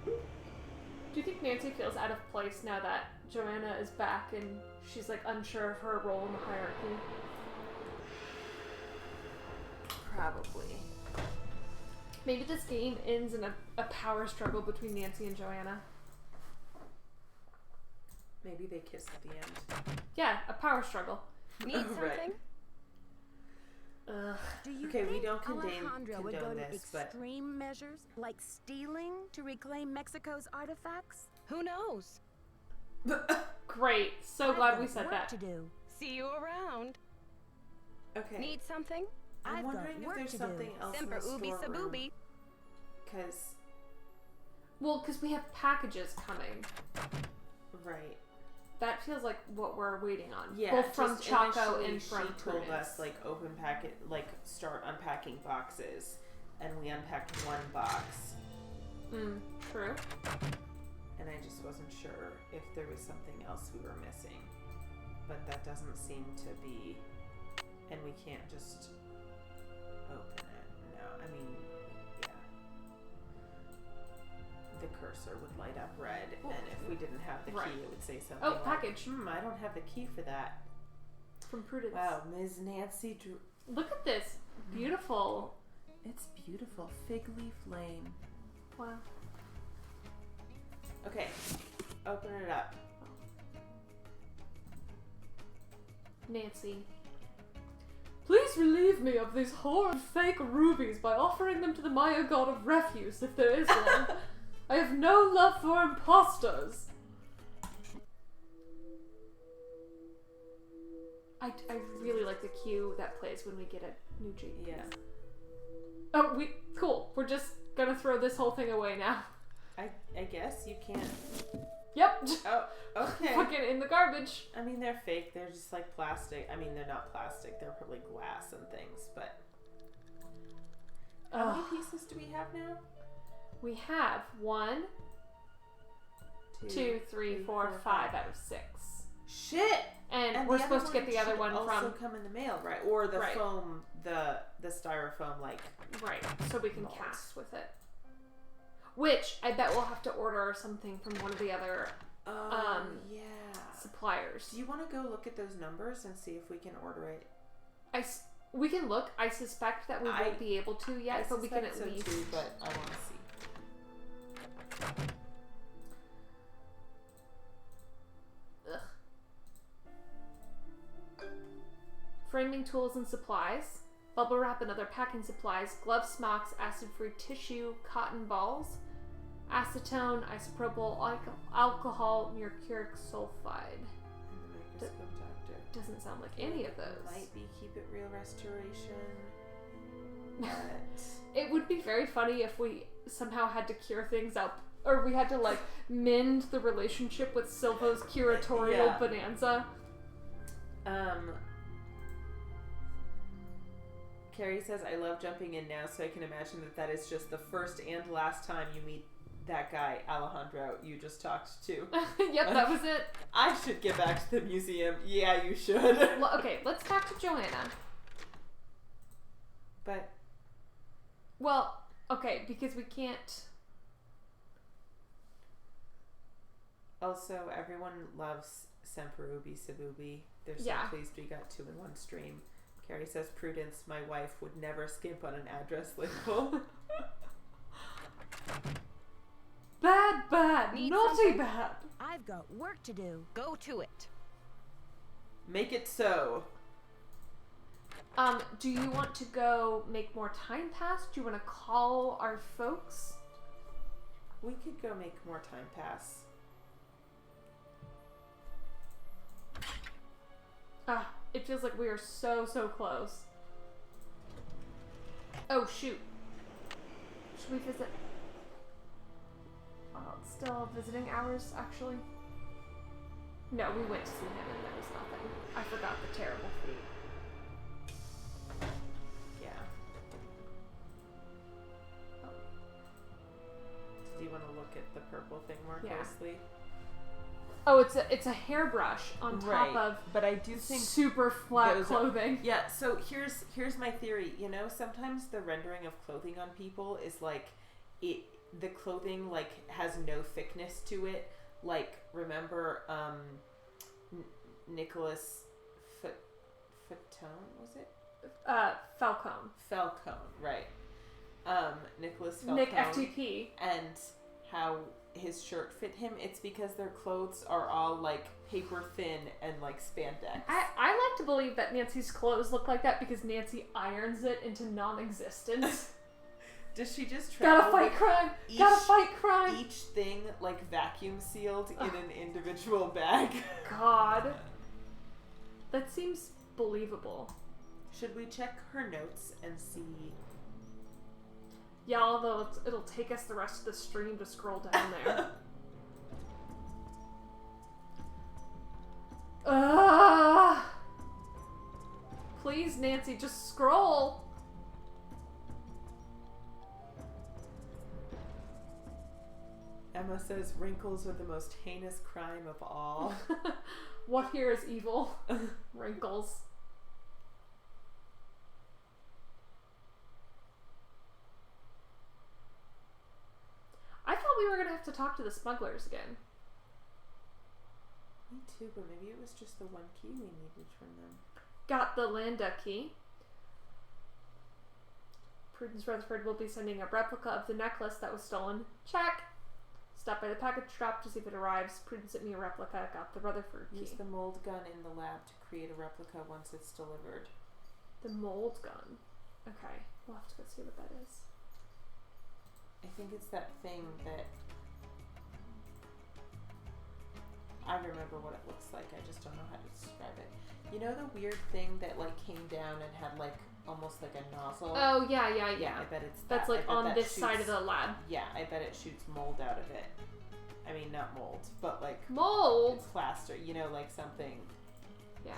Do you think Nancy feels out of place now that Joanna is back and she's like unsure of her role in the hierarchy? Probably. Maybe this game ends in a power struggle between Nancy and Joanna. Maybe they kiss at the end. Yeah, a power struggle. Need something? Right. Do you Okay, think we don't Alejandro would go condone to this, but extreme measures, like stealing to reclaim Mexico's artifacts? Who knows? Great. So I've glad got we said work that. to do. See you around. okay. Need something? I'm I've got wondering if work there's to do. something else in Semper the ubi storeroom. sabubi. Because, Well, because we have packages coming. right. That feels like what we're waiting on. Yeah, both from just Chaco initially and from she told Prudence. us like open packet, like start unpacking boxes, and we unpacked one box, True. and I just wasn't sure if there was something else we were missing, but that doesn't seem to be, and we can't just open it. No, I mean, yeah. The cursor would light up red, and if we didn't have the Right. key, it would say something Oh, like, package. I don't have the key for that. From Prudence. Wow, Ms. Nancy Drew. Look at this. Beautiful. It's beautiful. Fig leaf lane. Wow. Okay, open it up. Nancy. Please relieve me of these horrid fake rubies by offering them to the Maya god of refuse, if there is one. I have no love for imposters. I really like the cue that plays when we get a new G. Yeah. Oh, cool. We're just gonna throw this whole thing away now. I guess you can't. Yep. Oh, okay. Fucking in the garbage. I mean, they're fake. They're just like plastic. I mean, they're not plastic. They're probably glass and things, but. How many pieces do we have now? We have 1, 2, 3, 4, 5 out of 6. Shit! And the we're other supposed to get the other should one also from... come in the mail, right? Or the Right. foam, the styrofoam, like... Right, so we can Balls. cast with it. Which, I bet we'll have to order something from one of the other yeah. suppliers. Do you want to go look at those numbers and see if we can order it? We can look. I suspect that we won't be able to yet, but we can at least... too, but I want to see. Ugh. Framing tools and supplies. Bubble wrap and other packing supplies. Gloves, smocks, acid-free tissue, cotton balls. Acetone, isopropyl alcohol, mercuric sulfide. And the microscope doctor. Doesn't sound like any of those. Might be Keep It Real Restoration. But... It would be very funny if we somehow had to cure things up, or we had to like mend the relationship with Silvo's curatorial bonanza. Carrie says, I love jumping in now, so I can imagine that is just the first and last time you meet that guy, Alejandro, you just talked to. Yep, that was it. I should get back to the museum. Yeah, you should. Well, okay, let's talk to Joanna. But... Well, okay, because we can't... Also, everyone loves Semperubi Sabubi. They're so pleased we got 2 in one stream. Carrie says, Prudence, my wife, would never skimp on an address label. Bad. Need Naughty something? bad. I've got work to do. Go to it. Make it so. Do you want to go make more time pass? Do you want to call our folks? We could go make more time pass. It feels like we are so close. Oh, shoot. Should we visit? It's still visiting hours, actually. No, we went to see him and there was nothing. I forgot the terrible feat. Yeah. Do you want to look at the purple thing more closely? Oh, it's a hairbrush on top of but I do think super flat clothing. Yeah, so here's my theory. You know, sometimes the rendering of clothing on people is like the clothing like has no thickness to it. Like, remember Nicholas Fatone, was it? Falcone, right. Nicholas Falcone. Nick FTP. And how his shirt fit him. It's because their clothes are all like paper thin and like spandex. I like to believe that Nancy's clothes look like that because Nancy irons it into non-existence. Does she just travel? Gotta fight crime. Each thing like vacuum sealed in an individual bag. God. That seems believable. Should we check her notes and see? Yeah, although it'll take us the rest of the stream to scroll down there. Please, Nancy, just scroll. Emma says wrinkles are the most heinous crime of all. What here is evil? Wrinkles. I thought we were going to have to talk to the smugglers again. Me too, but maybe it was just the one key we needed from them. Got the Landa key. Prudence Rutherford will be sending a replica of the necklace that was stolen. Check! Stop by the package drop to see if it arrives. Prudence sent me a replica. Got the Rutherford key. Use the mold gun in the lab to create a replica once it's delivered. The mold gun. Okay, we'll have to go see what that is. I think it's that thing that I remember what it looks like. I just don't know how to describe it. You know the weird thing that like came down and had like almost like a nozzle? Oh yeah. I bet it's that's like on this side of the lab. Yeah, I bet it shoots mold out of it. I mean, not mold, but like mold. It's plaster. You know, like something. Yeah.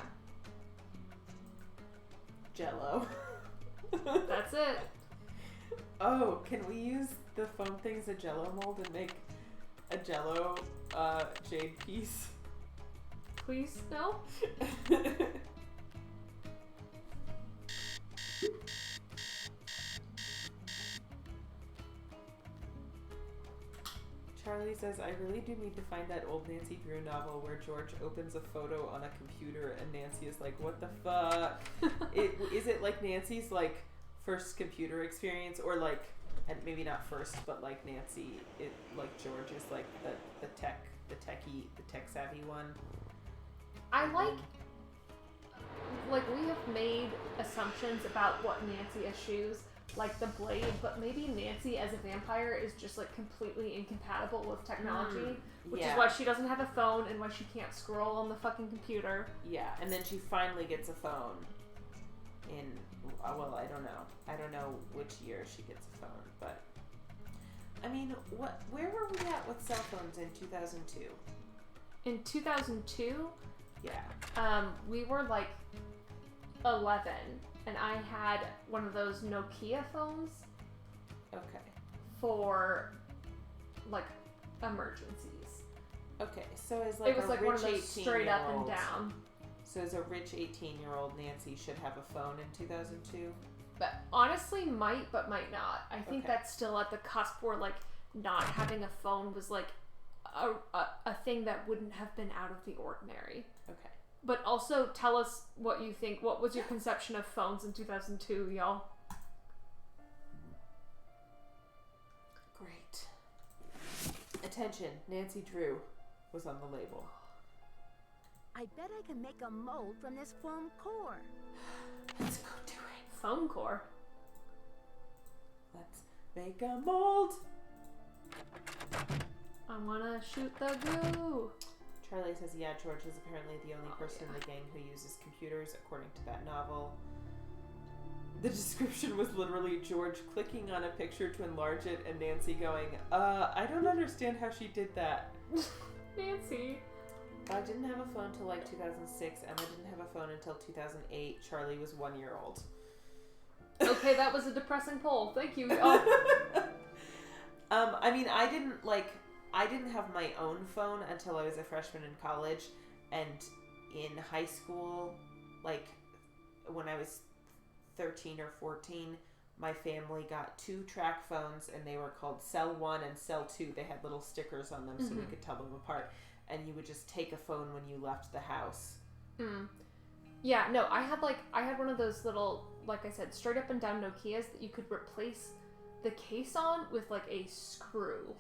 Jello. That's it. Oh, can we use the foam things a Jello mold and make a Jello jade piece? Please, no? Charlie says, I really do need to find that old Nancy Drew novel where George opens a photo on a computer and Nancy is like, what the fuck? Is it like Nancy's like first computer experience, or like, and maybe not first, but like Nancy, like George is like the tech savvy one. I like we have made assumptions about what Nancy eschews, like the blade, but maybe Nancy as a vampire is just like completely incompatible with technology, which is why she doesn't have a phone and why she can't scroll on the fucking computer. Yeah, and then she finally gets a phone in, well, I don't know which year she gets a phone, but I mean, where were we at with cell phones in 2002? In 2002? Yeah. We were like 11, and I had one of those Nokia phones. Okay. For like emergencies. Okay, so as like it was a like rich one of those straight up and down. So as a rich 18-year-old, Nancy should have a phone in 2002? But honestly, might, but might not. I think that's still at the cusp where like not having a phone was like a thing that wouldn't have been out of the ordinary. Okay. But also tell us what you think. What was your conception of phones in 2002, y'all? Great. Attention, Nancy Drew was on the label. I bet I can make a mold from this foam core. Let's go do it. Foam core. Let's make a mold. I wanna shoot the goo. Charlie says, yeah, George is apparently the only person in the gang who uses computers, according to that novel. The description was literally George clicking on a picture to enlarge it and Nancy going, I don't understand how she did that. Nancy. I didn't have a phone till like 2006. Emma didn't have a phone until 2008. Charlie was 1 year old. Okay, that was a depressing poll. Thank you. I mean, I didn't have my own phone until I was a freshman in college, and in high school, like when I was 13 or 14, my family got 2 track phones, and they were called Cell 1 and Cell 2. They had little stickers on them so we could tell them apart, and you would just take a phone when you left the house. Yeah, no, I had one of those little, like I said, straight up and down Nokias that you could replace the case on with like a screw.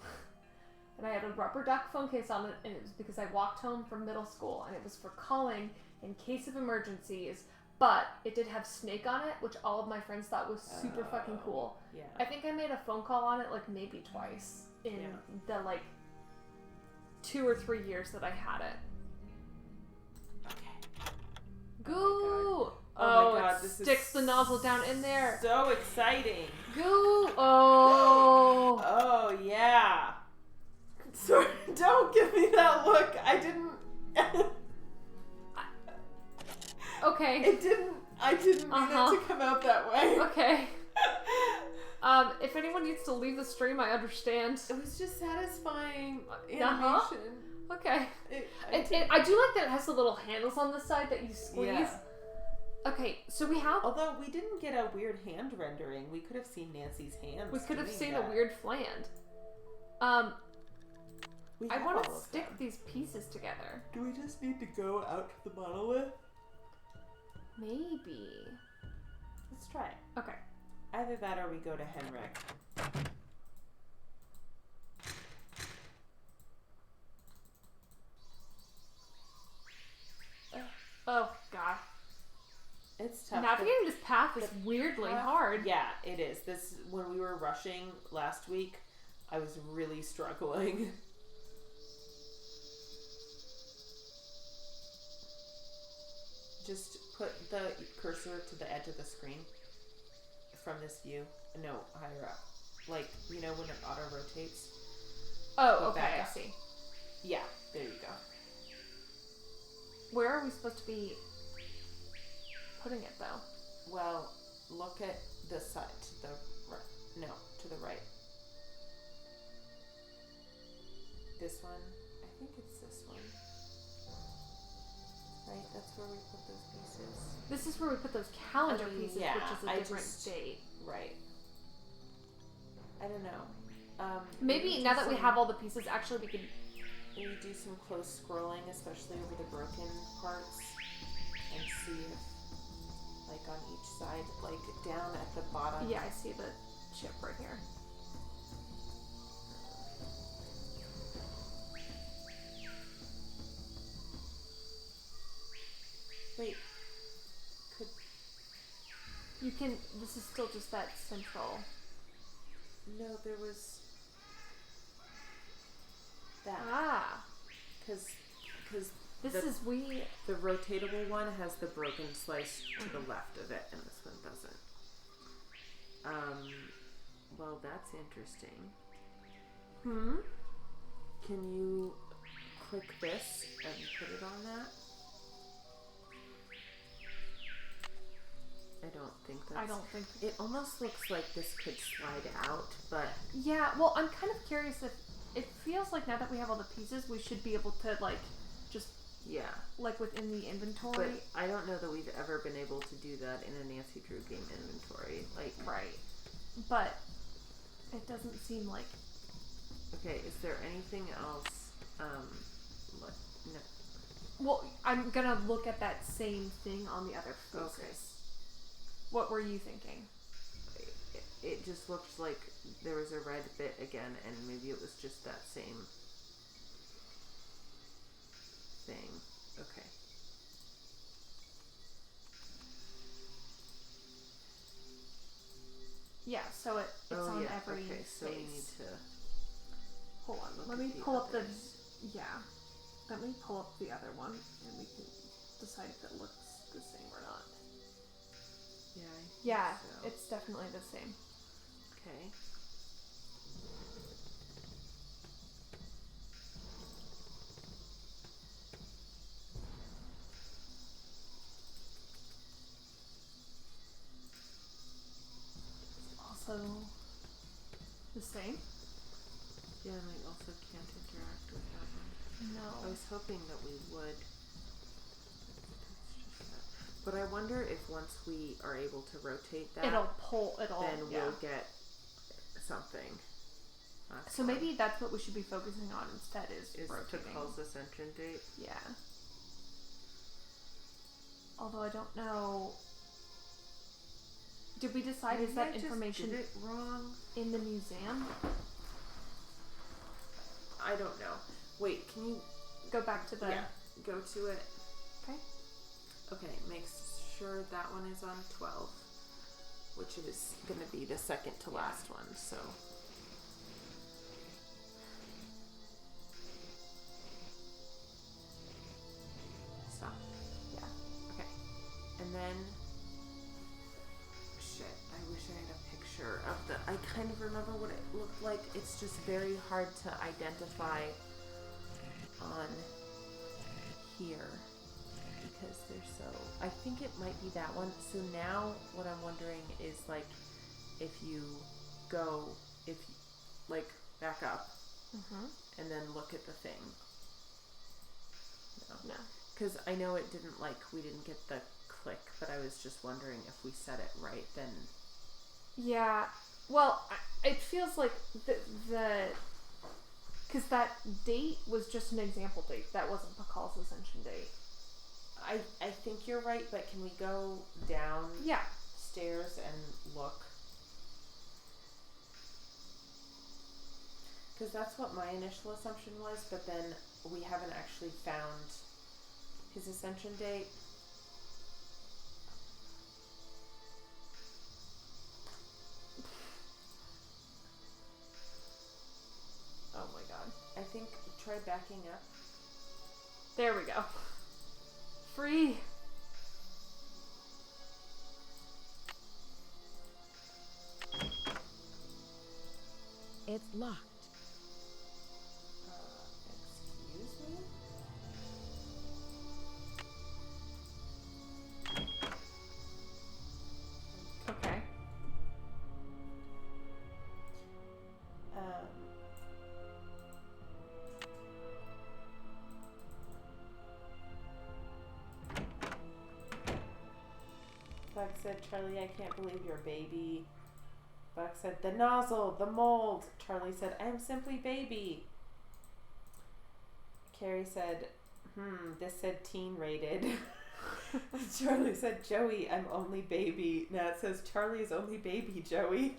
And I had a rubber duck phone case on it, and it was because I walked home from middle school, and it was for calling in case of emergencies, but it did have Snake on it, which all of my friends thought was super fucking cool. Yeah. I think I made a phone call on it like maybe twice in the like 2 or 3 years that I had it. Okay. Goo! Oh my God, it this sticks is the nozzle down in there. So exciting. Goo! Oh! Oh, yeah. Sorry, don't give me that look. I didn't... Okay. I didn't mean it to come out that way. Okay. If anyone needs to leave the stream, I understand. It was just satisfying animation. Okay. I do like that it has the little handles on the side that you squeeze. Yeah. Okay, so we have... Although we didn't get a weird hand rendering. We could have seen Nancy's hands. We could have seen that. a weird fland. I want to stick these pieces together. Do we just need to go out to the monolith? Maybe. Let's try it. Okay. Either that or we go to Henrik. Oh, God. It's tough. Navigating this path is weirdly hard. Yeah, it is. When we were rushing last week, I was really struggling. Just put the cursor to the edge of the screen from this view. No, higher up. Like, you know when it auto rotates? Oh, okay, I see. Yeah, there you go. Where are we supposed to be putting it, though? Well, look at the side, to the right. No, to the right. This one? I think it's this one. Right, that's where we put those pieces. This is where we put those calendar pieces, yeah, which is a different date. Right. I don't know. Maybe now that we have all the pieces, actually we could... Maybe do some close scrolling, especially over the broken parts, and see if, like, on each side, like, down at the bottom. Yeah, I see the chip right here. Wait. Could... You can... This is still just that central... No, there was... that. Ah. Because this is weird. The rotatable one has the broken slice to the left of it, and this one doesn't. Well, that's interesting. Can you click this and put it on that? I don't think it almost looks like this could slide out, but yeah, well, I'm kind of curious if it feels like now that we have all the pieces, we should be able to like just like within the inventory. But I don't know that we've ever been able to do that in a Nancy Drew game inventory. Like right. But it doesn't seem like... Okay, is there anything else? Look, no. Well, I'm gonna look at that same thing on the other faces. Okay. What were you thinking? It just looked like there was a red bit again, and maybe it was just that same thing. Okay. Yeah, so it's on every okay, so we face. need to Hold on, look let at me the pull up the... others. Yeah. Let me pull up the other one, and we can decide if it looks the same or not. Yeah, I think Yeah, so. it's definitely the same. Okay. Also the same? Yeah, and we also can't interact with that one. No. I was hoping that we would. It's just that. But I wonder if once we are able to rotate that, It'll pull, then we'll get something. That's So fine. maybe that's what we should be focusing on instead is rotating. Tikal's ascension date. Yeah. Although I don't know... Did we decide is that information did it wrong? in the museum? I don't know. Wait, can you Go back to the... go to it? Okay. Okay, make sure that one is on 12, which is going to be the second to last one, so... Stop. Yeah. Okay. And then... Shit, I wish I had a picture of the... I kind of remember what it looked like. It's just very hard to identify on here because they're so... I think it might be that one. So now what I'm wondering is, like, if you go... If you, like, back up and then look at the thing. No. Because I know it didn't, like, we didn't get the click, but I was just wondering if we said it right, then... Yeah. Well, it feels like the because that date was just an example date. That wasn't Pakal's ascension date. I think you're right, but can we go down stairs and look? Because that's what my initial assumption was, but then we haven't actually found his ascension date. Oh my god. I think try backing up. There we go. Free. It's locked. Excuse me? Okay. Buck said, Charlie, I can't believe you're a baby. Buck said, the nozzle, the mold. Charlie said, I'm simply baby. Carrie said, this said teen rated. Charlie said, Joey, I'm only baby. Nat says, Charlie is only baby, Joey.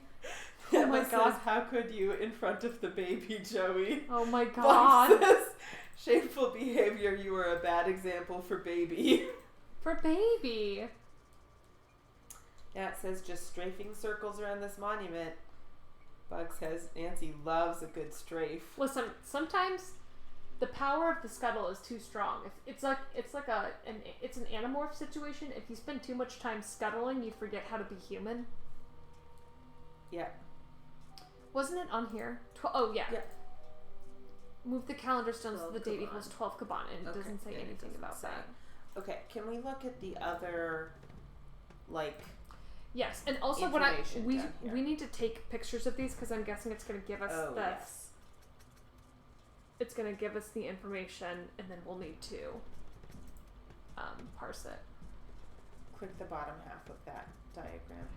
Oh my Emma god. says, how could you in front of the baby, Joey? Oh my Buck god. says, shameful behavior, you are a bad example for baby. For baby. Nat says, just strafing circles around this monument. Bug says, Nancy loves a good strafe. Listen, sometimes the power of the scuttle is too strong. It's like an anamorph situation. If you spend too much time scuttling, you forget how to be human. Yeah. Wasn't it on here? Oh yeah. Yeah. Move the calendar stones to the 12 date Kaban. equals 12 Kaban, and it Okay, doesn't say yeah, it anything doesn't about say. that. Okay, can we look at the other, like... Yes, and also Information we down here. we need to take pictures of these because I'm guessing it's going to give us it's going to give us the information, and then we'll need to parse it. Click the bottom half of that diagram.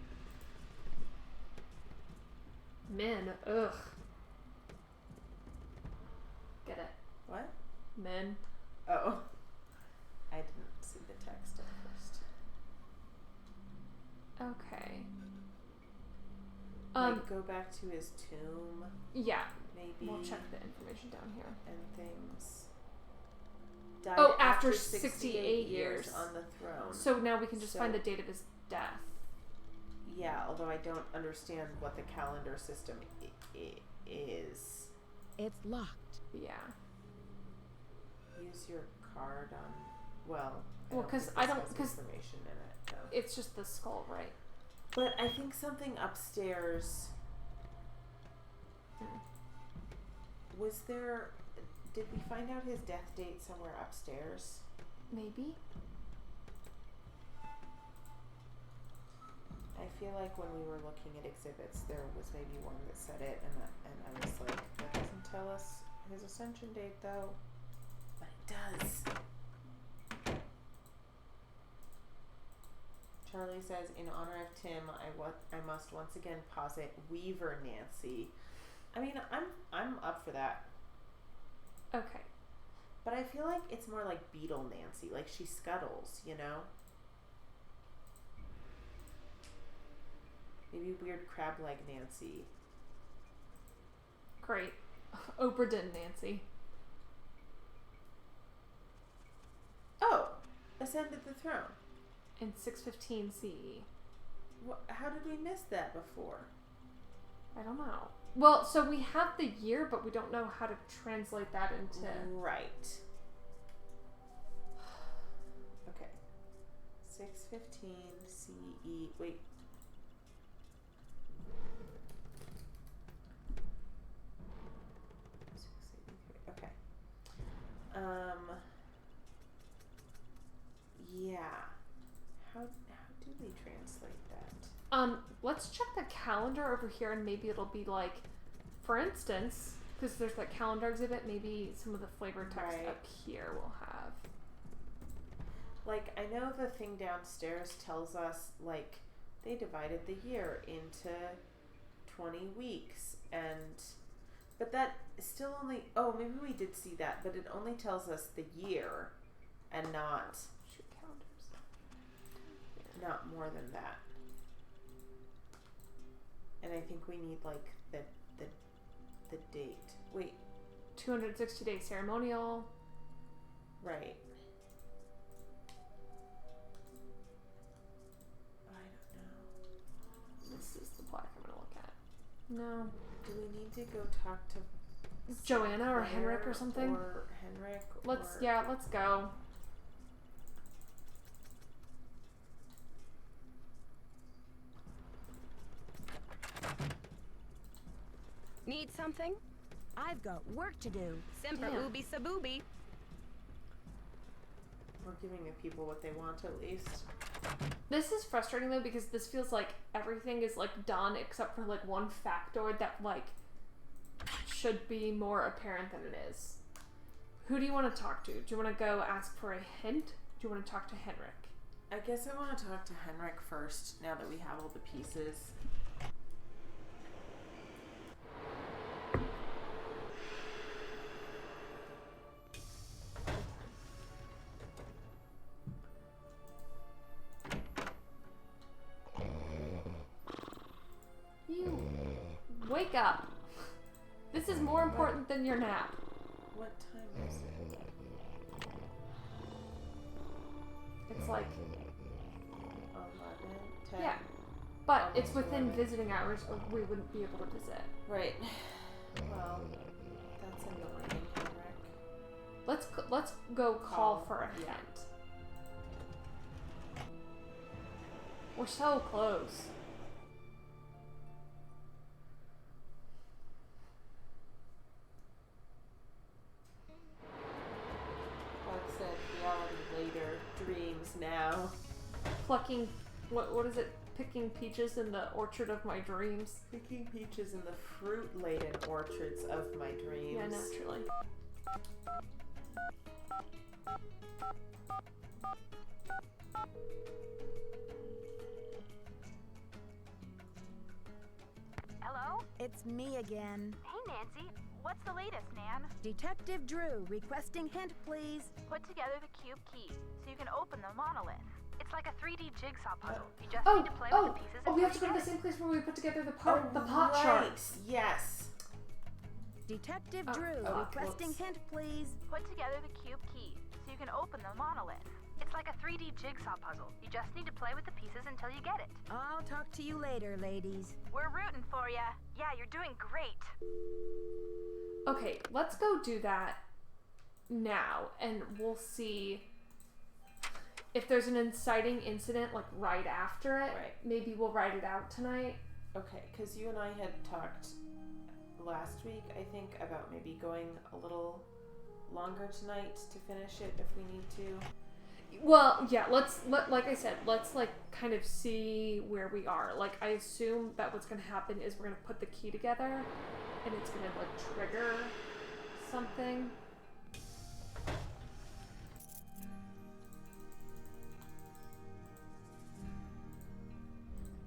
Men, ugh. Get it. What? Men. Oh. I didn't see the text at first. Okay. Like, go back to his tomb. Yeah. Maybe. We'll check the information down here. And things. Died After 68 years on the throne. So now we can just find the date of his death. Yeah, although I don't understand what the calendar system is. It's locked. Yeah. Use your card on. Well, because information in it. No. It's just the skull, right? But I think something upstairs. Was there? Did we find out his death date somewhere upstairs? Maybe. I feel like when we were looking at exhibits, there was maybe one that said it, and I was like, that doesn't tell us his ascension date, though. But it does. Charlie says, in honor of Tim, I must once again posit Weaver Nancy. I mean, I'm up for that. Okay. But I feel like it's more like Beetle Nancy, like she scuttles, you know? Maybe weird crab leg Nancy. Great. Oberdin Nancy. Oh! Ascended the throne. In 615 CE. How did we miss that before? I don't know. Well, so we have the year, but we don't know how to translate that into... Right. Okay. 615 CE. Wait. Okay. Yeah. How do we translate that? Let's check the calendar over here, and maybe it'll be like, for instance, because there's that calendar exhibit, maybe some of the flavor text up here will have. Like, I know the thing downstairs tells us, like, they divided the year into 20 weeks, but that is still only, maybe we did see that, but it only tells us the year, and not more than that. And I think we need, like, the date. Wait. 260-day ceremonial. Right. I don't know. This is the plaque I'm going to look at. No. Do we need to go talk to Joanna or Henrik or something? Or Henrik? Let's go. Need something? I've got work to do. Semper ubi sabubi. We're giving the people what they want, at least. This is frustrating, though, because this feels like everything is, like, done except for, like, one factoid that, like, should be more apparent than it is. Who do you want to talk to? Do you want to go ask for a hint? Do you want to talk to Henrik? I guess I want to talk to Henrik first, now that we have all the pieces. You wake up. This is more important than your nap. What time is it? It's like 11, 10. Yeah, but it's within visiting hours, or we wouldn't be able to visit. Right. Well, that's annoying, Henrik. Let's go call for a hint. We're so close. Like said, reality later, dreams now. Plucking, what is it? Picking peaches in the orchard of my dreams. Picking peaches in the fruit-laden orchards of my dreams. Yeah, naturally. Hello? It's me again. Hey, Nancy. What's the latest, Nan? Detective Drew, requesting hint, please. Put together the cube key so you can open the monolith. It's like a 3D jigsaw puzzle. You just Oh, need to play with the pieces. we have to go to the same place where we put together the pot chart. Yes. Detective Drew, requesting hint, please. Put together the cube key so you can open the monolith. It's like a 3D jigsaw puzzle. You just need to play with the pieces until you get it. I'll talk to you later, ladies. We're rooting for ya. Yeah, you're doing great. Okay, let's go do that now, and we'll see if there's an inciting incident, like, right after it. Right. Maybe we'll write it out tonight. Okay, because you and I had talked last week, I think, about maybe going a little longer tonight to finish it if we need to. Well, yeah, like I said, let's, like, kind of see where we are. Like, I assume that what's going to happen is we're going to put the key together, and it's going to, like, trigger something.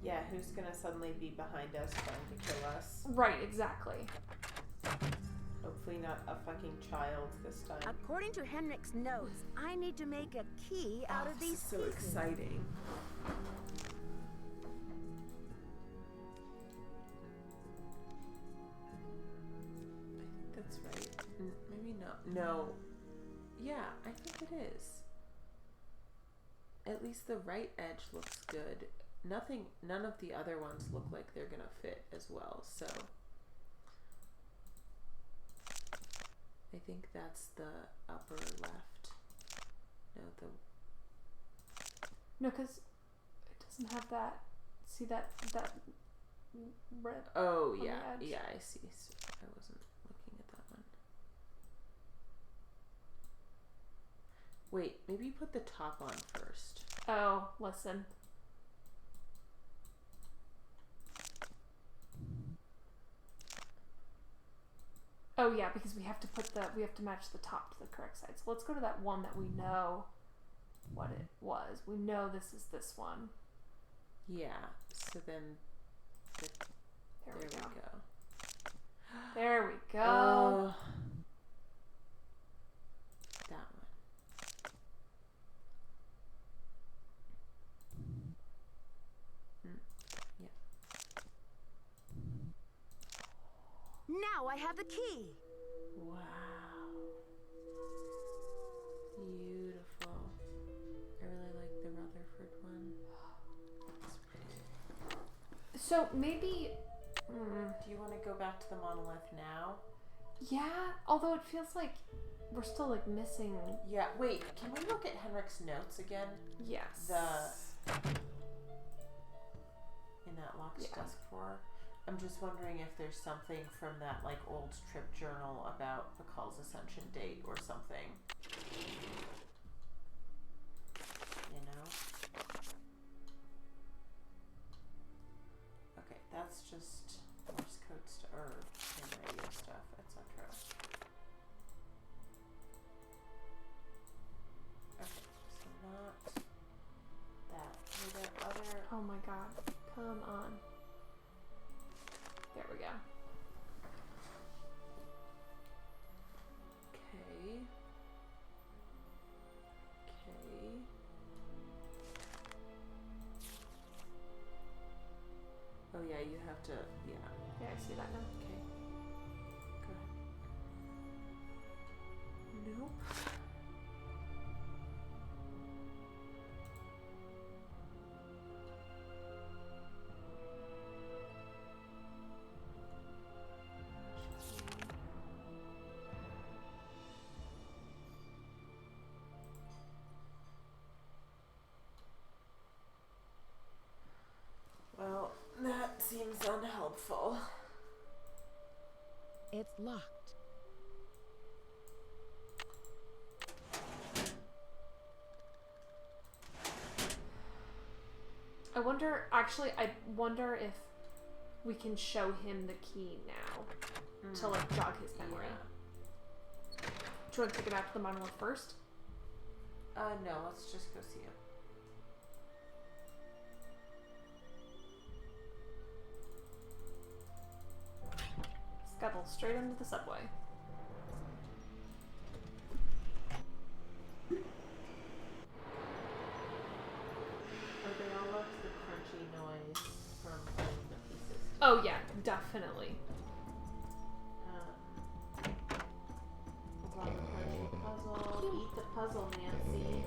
Yeah, who's gonna suddenly be behind us trying to kill us? Right, exactly. Hopefully not a fucking child this time. According to Henrik's notes, I need to make a key out of these so pieces. exciting. I think that's right. Maybe not. No. Yeah, I think it is. At least the right edge looks good. None of the other ones look like they're gonna fit as well, so I think that's the upper left. No, because it doesn't have that. See that red? Oh, on yeah. the edge? Yeah, I see. So I wasn't looking at that one. Wait, maybe put the top on first. Oh, listen. Oh yeah, because we have to match the top to the correct side. So let's go to that one that we know what it was. We know this is this one. Yeah. So then There we go. go. There we go. Oh. That one. Yeah. Now I have the key. Wow. Beautiful. I really like the Rutherford one. That's pretty. So maybe. Do you want to go back to the monolith now? Yeah, although it feels like we're still like missing. Yeah. Wait. Can we look at Henrik's notes again? Yes. In that locked desk drawer. I'm just wondering if there's something from that like old trip journal about the call's ascension date or something. You know? Okay, that's just Morse code or radio stuff, etc. Okay, so not that. Were there other? Oh my god. Come on. There we go. Okay. Oh yeah, you have to, yeah. Yeah, I see that now. Okay. Go ahead. Nope. Well, that seems unhelpful. It's locked. I wonder if we can show him the key now to like jog his memory. Yeah. Do you want to take him out to the monolith first? No, let's just go see him. scuttle straight into the subway. Are they all up to the crunchy noise from playing the pieces? Oh yeah, definitely. Love the crunchy puzzle. Eat the puzzle, Nancy.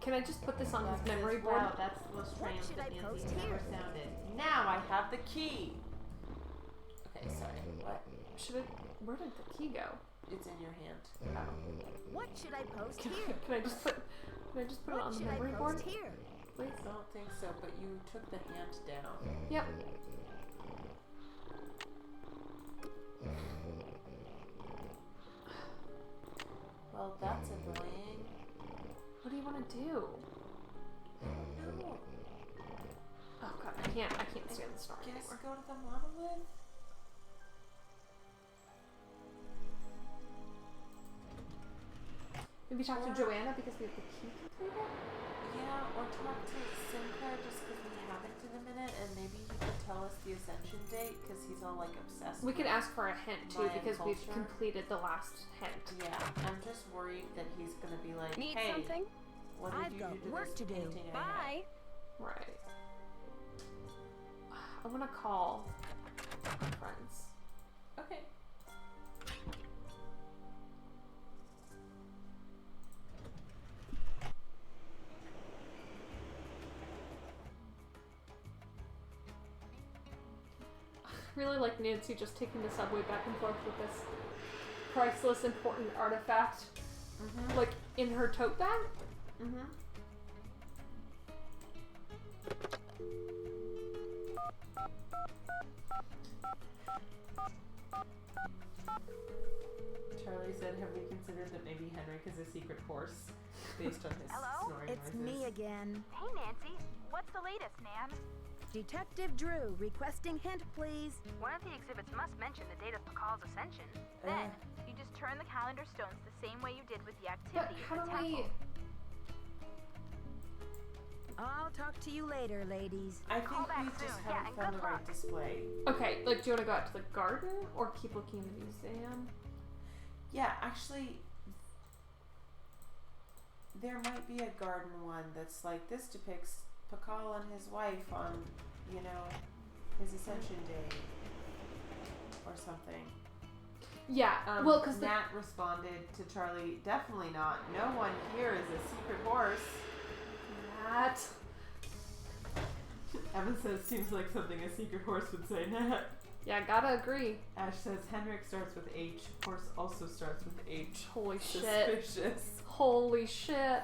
Can I just put this on his That memory says, board? wow, that's the most triumphant should I Nancy's post ever here? sounded. Now I have the key. Okay, sorry. What? Where did the key go? It's in your hand. What should I post Can here? I just put it What on the should I memory board? post here? I don't think so, but you took the hand down. Yep. Well, that's annoying. What do you want to do? No. Oh god, I can't stand the star Guess anymore. go to the monolith? Maybe talk to Joanna because we have the key completed? Yeah, or talk to Sinclair just because we haven't in a minute, and maybe he could tell us the ascension date because he's all like obsessed We with could ask for a hint too Mayan because we've culture. completed the last hint. Yeah, I'm just worried that he's gonna be like, Need hey, something? what did I've you got do to work this to do. painting I have?" Bye. Right. I'm gonna call my friends. Okay. I really like Nancy just taking the subway back and forth with this priceless, important artifact, like in her tote bag. Mm-hmm. Charlie said, have we considered that maybe Henrik is a secret horse based on his Hello? snoring It's noises? me again. Hey, Nancy. What's the latest, Nan? Detective Drew, requesting hint, please. One of the exhibits must mention the date of Pakal's ascension. Then, you just turn the calendar stones the same way you did with the But activity how in the do we? temple. I'll talk to you later, ladies. I think Call back we just soon. Yeah, haven't and found good the right luck. display. Okay, like, do you want to go out to the garden or keep looking in the museum? Yeah, actually, there might be a garden one that's like, this depicts Pakal and his wife on, you know, his ascension day or something. Yeah, well, because Nat responded to Charlie, definitely not. No one here is a secret horse. that. Evan says, seems like something a secret horse would say, Nat. Yeah, gotta agree. Ash says, Henrik starts with H. Horse also starts with H. Holy shit. Suspicious. Holy shit.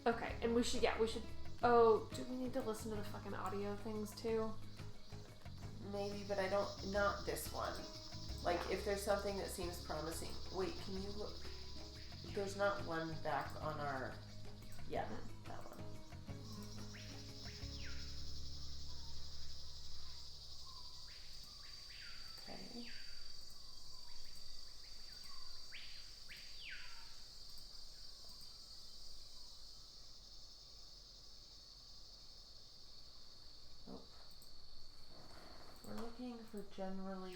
Okay, and we should. Oh, do we need to listen to the fucking audio things too? Maybe, but I don't, not this one. Like, if there's something that seems promising. Wait, can you look? There's not one back on our, yeah, that one. Okay. Nope. We're looking for generally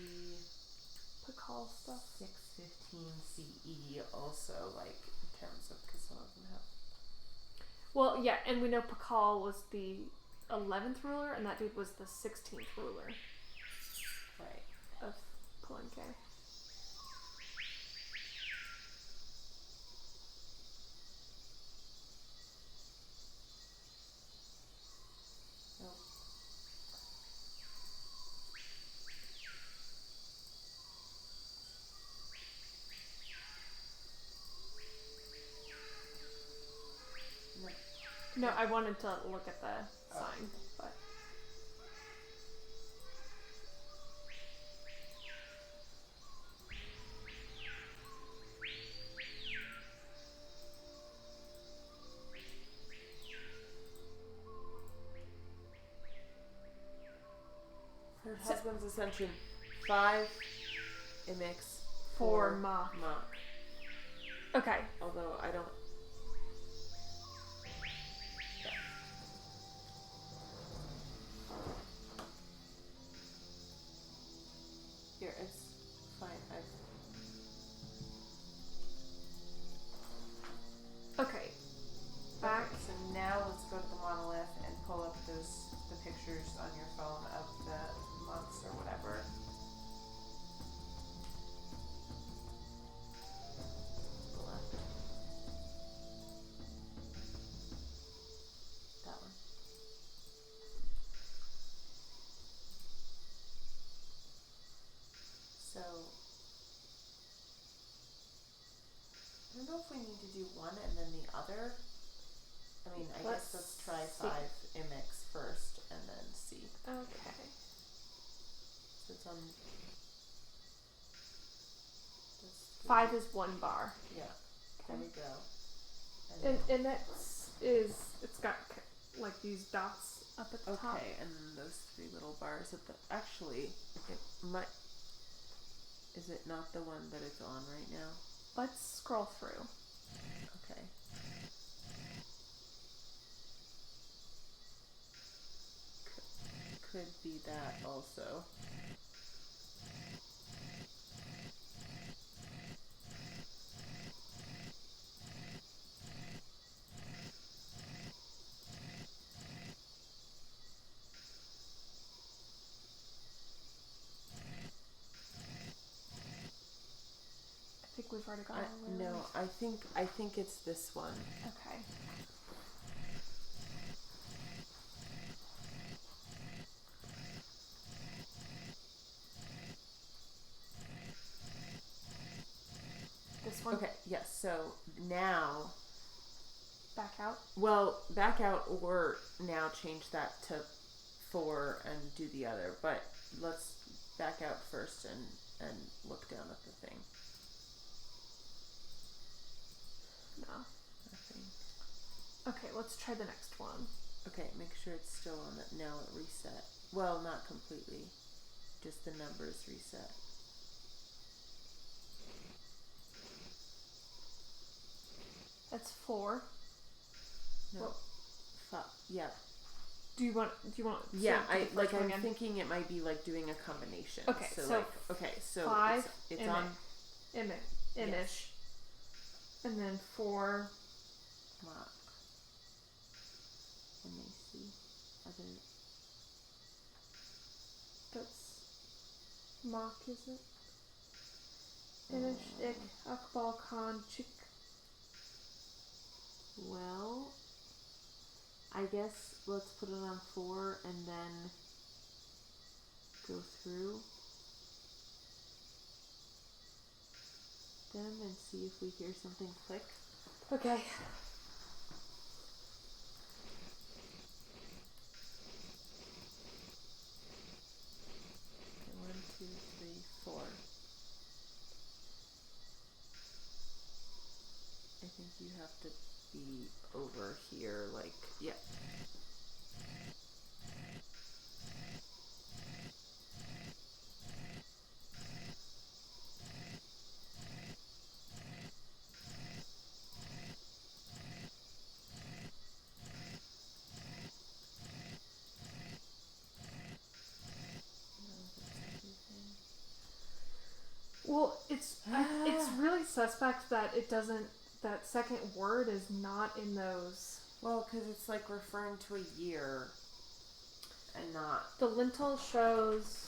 Pakal stuff. 615 CE also, like, in terms of, because some of them have. Well, yeah, and we know Pakal was the 11th ruler, and that dude was the 16th ruler Right. of Palenque. Nope. No, I wanted to look at the sign, but. Her husband's ascension, 5 Imix, 4 Mach. Mach. Okay. Although I don't pictures on your phone of the months or whatever. Left. That one. So, I don't know if we need to do one and then the other. I mean, I guess let's try 5 Imix first and then see. Okay. So it's on. 5 is 1 bar. Yeah. There we go. And Imix is, it's got like these dots up at the top. Okay, and then those 3 little bars at the. Actually, it might. Is it not the one that it's on right now? Let's scroll through. Okay. Could be that also. I think we've already got it. No, I think it's this one. Okay. This one? Okay, yes, so now Back out? well, back out or now change that to 4 and do the other, but let's back out first and look down at the thing. No. Nothing. Okay, let's try the next one. Okay, make sure it's still on it. Now it reset. Well, not completely. Just the numbers reset. That's 4. No. Well, Yeah. Do you want Yeah, I'm I'm thinking it might be like doing a combination. Okay, so so 5 it's on Imish. Yes. And then 4 Mock. Let me see. Other that's Mock, is it? Imish, Ik, Akbal, Khan, Chik. Well, I guess let's put it on 4 and then go through them and see if we hear something click. Okay. Okay, 1, 2, 3, 4. I think you have to be over here, like, yeah. Well, it's really suspect that it doesn't. That second word is not in those. Well, because it's like referring to a year and not. The lintel shows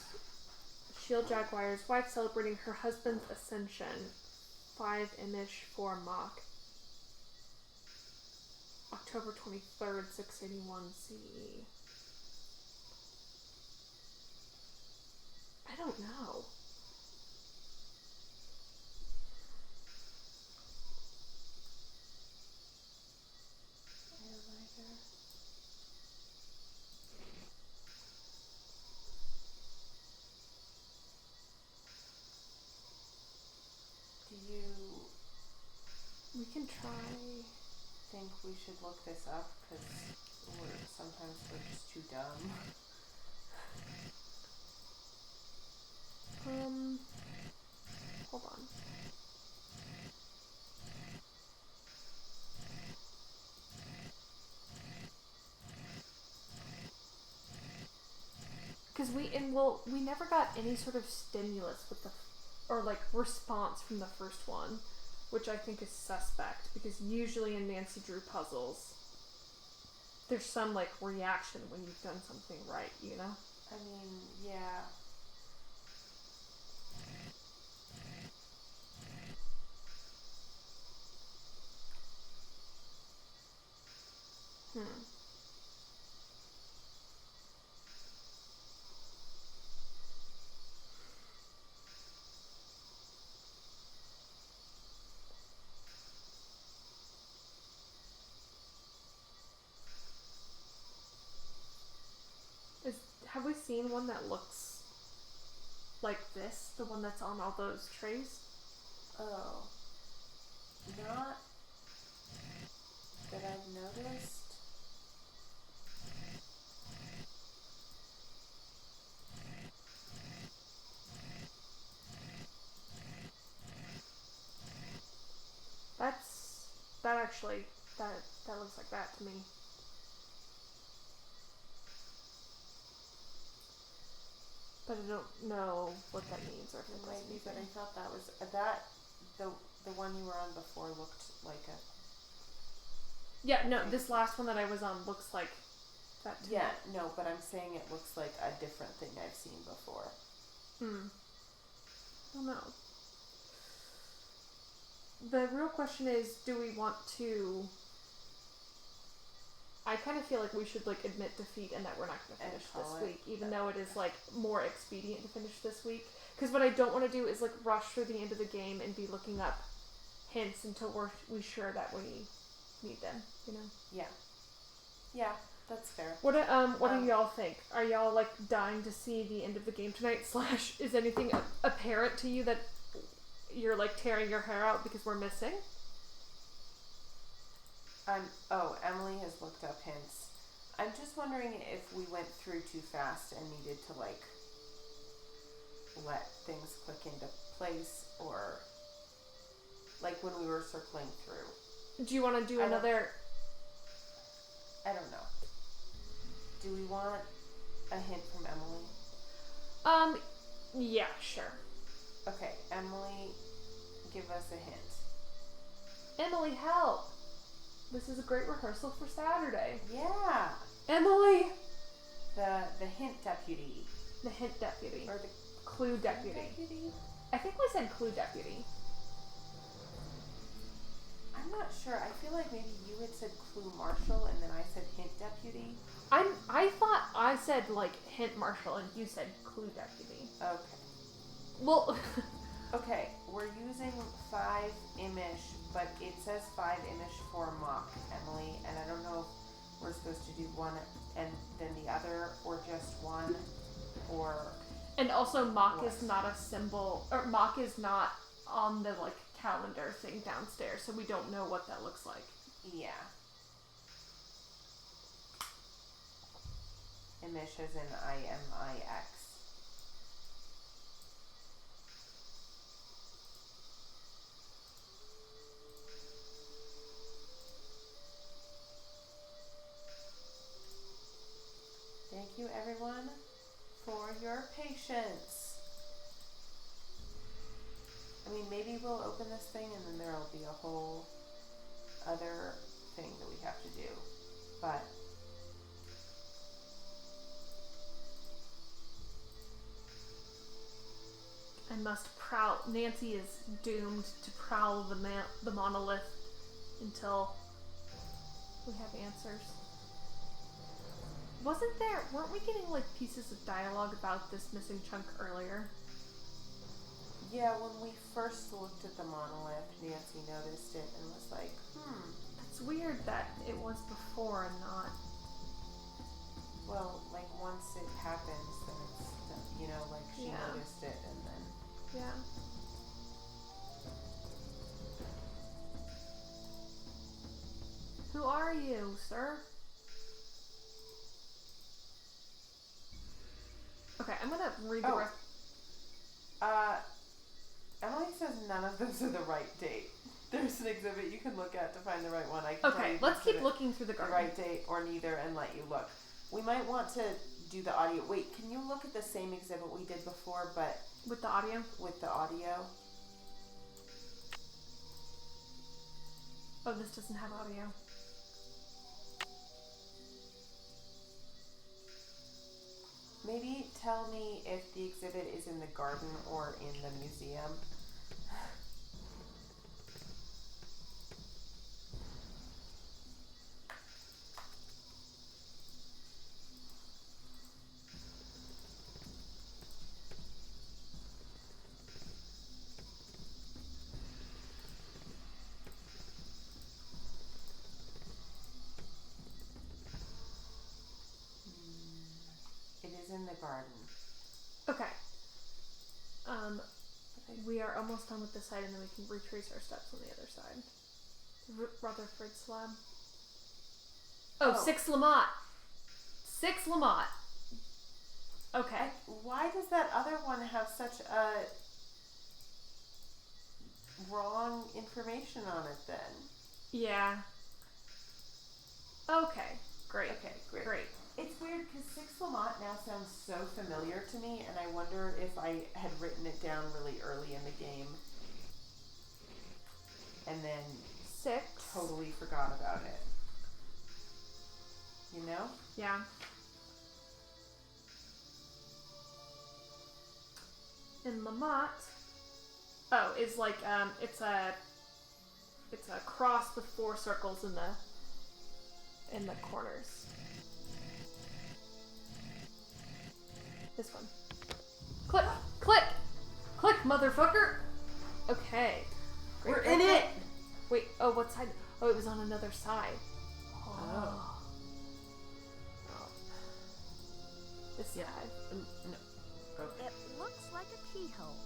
Shield Jaguar's wife celebrating her husband's ascension. 5 Imish, 4 Mock. October 23rd, 681 CE. I don't know. Do you We can try. think we should look this up? Because sometimes we're just too dumb. Hold on. Because we never got any sort of stimulus with or like response from the first one, which I think is suspect because usually in Nancy Drew puzzles, there's some, like, reaction when you've done something right, you know? I mean, yeah. Have we seen one that looks like this? The one that's on all those trays? Oh. Not that I've noticed. That looks like that to me. But I don't know what that means or if it Might does be, but I anything. thought that was the one you were on before looked like a. Yeah, no, this last one that I was on looks like that too. Yeah, no, but I'm saying it looks like a different thing I've seen before. I don't know. The real question is, do we want to... I kind of feel like we should, like, admit defeat and that we're not going to finish this week, even though it is, like, more expedient to finish this week. Because what I don't want to do is, like, rush through the end of the game and be looking up hints until we're sure that we need them, you know? Yeah. Yeah, that's fair. What do y'all think? Are y'all, like, dying to see the end of the game tonight? / is anything apparent to you that you're, like, tearing your hair out because we're missing? Emily has looked up hints. I'm just wondering if we went through too fast and needed to, like, let things click into place, or, like, when we were circling through. Do you want to do another... I don't know. Do we want a hint from Emily? Yeah, sure. Okay, Emily, give us a hint. Emily, help! This is a great rehearsal for Saturday. Yeah! Emily! The hint deputy. The hint deputy. Or the clue deputy. I think we said clue deputy. I'm not sure. I feel like maybe you had said clue marshal and then I said hint deputy. I thought I said, like, hint marshal and you said clue deputy. Okay. Well... Okay, we're using 5 imish, but it says 5 imish for mock, Emily, and I don't know if we're supposed to do one and then the other, or just one, or... And also mock is not a symbol, or mock is not on the, like, calendar thing downstairs, so we don't know what that looks like. Yeah. Imish as in I-M-I-X. Thank you, everyone, for your patience. I mean, maybe we'll open this thing and then there'll be a whole other thing that we have to do. But I must prowl. Nancy is doomed to prowl the monolith until we have answers. Weren't we getting, like, pieces of dialogue about this missing chunk earlier? yeah, when we first looked at the monolith, Nancy noticed it and was like, It's weird that it was before and not... well, like, once it happens, then it's, you know, like, she Yeah. noticed it and then... Yeah. Who are you, sir? Okay, I'm gonna read the rest. Emily says none of those are the right date. There's an exhibit you can look at to find the right one. I can tell Okay, you let's if keep it's looking through the the garden. right date or neither and let you look. We might want to do the audio. Wait, can you look at the same exhibit we did before, but With the audio? with the audio? Oh, this doesn't have audio. maybe tell me if the exhibit is in the garden or in the museum. It is in the garden. Okay. We are almost done with this side, and then we can retrace our steps on the other side. Rutherford slab. Oh, 6 Lamont. 6 Lamont. Okay. Why does that other one have such a wrong information on it then? Yeah. Okay. Great. Okay, great. It's weird because 6 Lamont now sounds so familiar to me, and I wonder if I had written it down really early in the game and then 6. totally forgot about it. You know? Yeah. And Lamont, is like it's a cross with 4 circles in the corners. This one. Click! Click! Click, motherfucker! Okay. Great, We're in it! Wait, oh, what side? Oh, it was on another side. Oh. This side. No. Okay. It looks like a keyhole.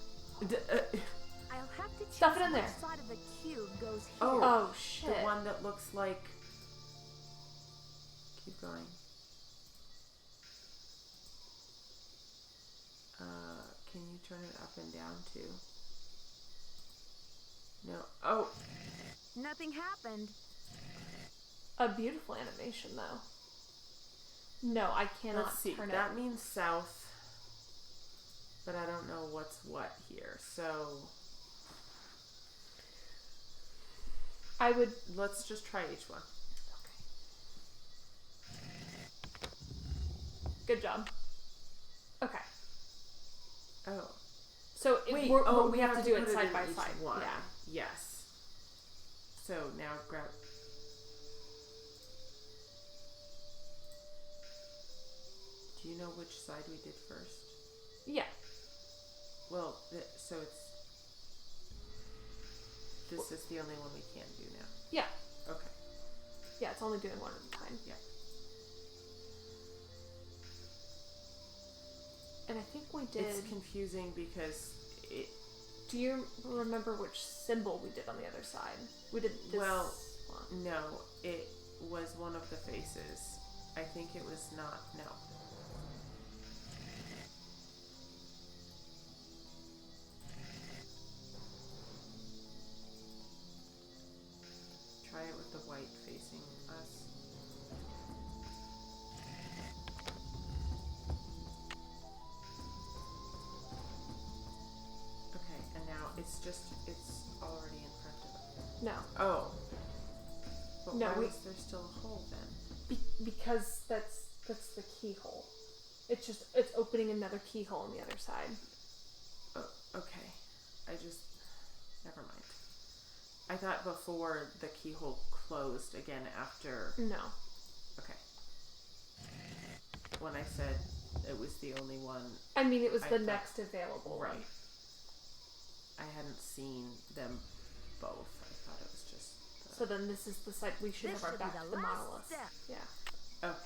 I'll have to choose Stuff it in there. which side of the cube goes here. Oh, shit. The one that looks like... Keep going. Can you turn it up and down too? No. Oh! Nothing happened. A beautiful animation, though. No, I cannot Let's see. turn That it. means south, but I don't know what's what here. So I would... let's just try each one. Good job. Okay. Oh. So Wait, we have to do it put side in by each side. one. Yeah. Yes. So now grab. Do you know which side we did first? Yeah. Well, so it's. This is the only one we can do now. Yeah. Okay. Yeah, it's only doing one at a time. Yeah. And I think we did... It's confusing because it... Do you remember which symbol we did on the other side? We did this Well, one. no, it was one of the faces. I think it was not... No. Try it with the white facing us. It's already in front of it. No. Oh. But No, why is there still a hole then? Because that's the keyhole. It's opening another keyhole on the other side. Oh, okay. Never mind. I thought before the keyhole closed again after... No. Okay. When I said it was the only one... I mean, it was the next available right. one. I hadn't seen them both. I thought it was just... So then this is the site we should have our back to the monolith. Step. Yeah. Okay.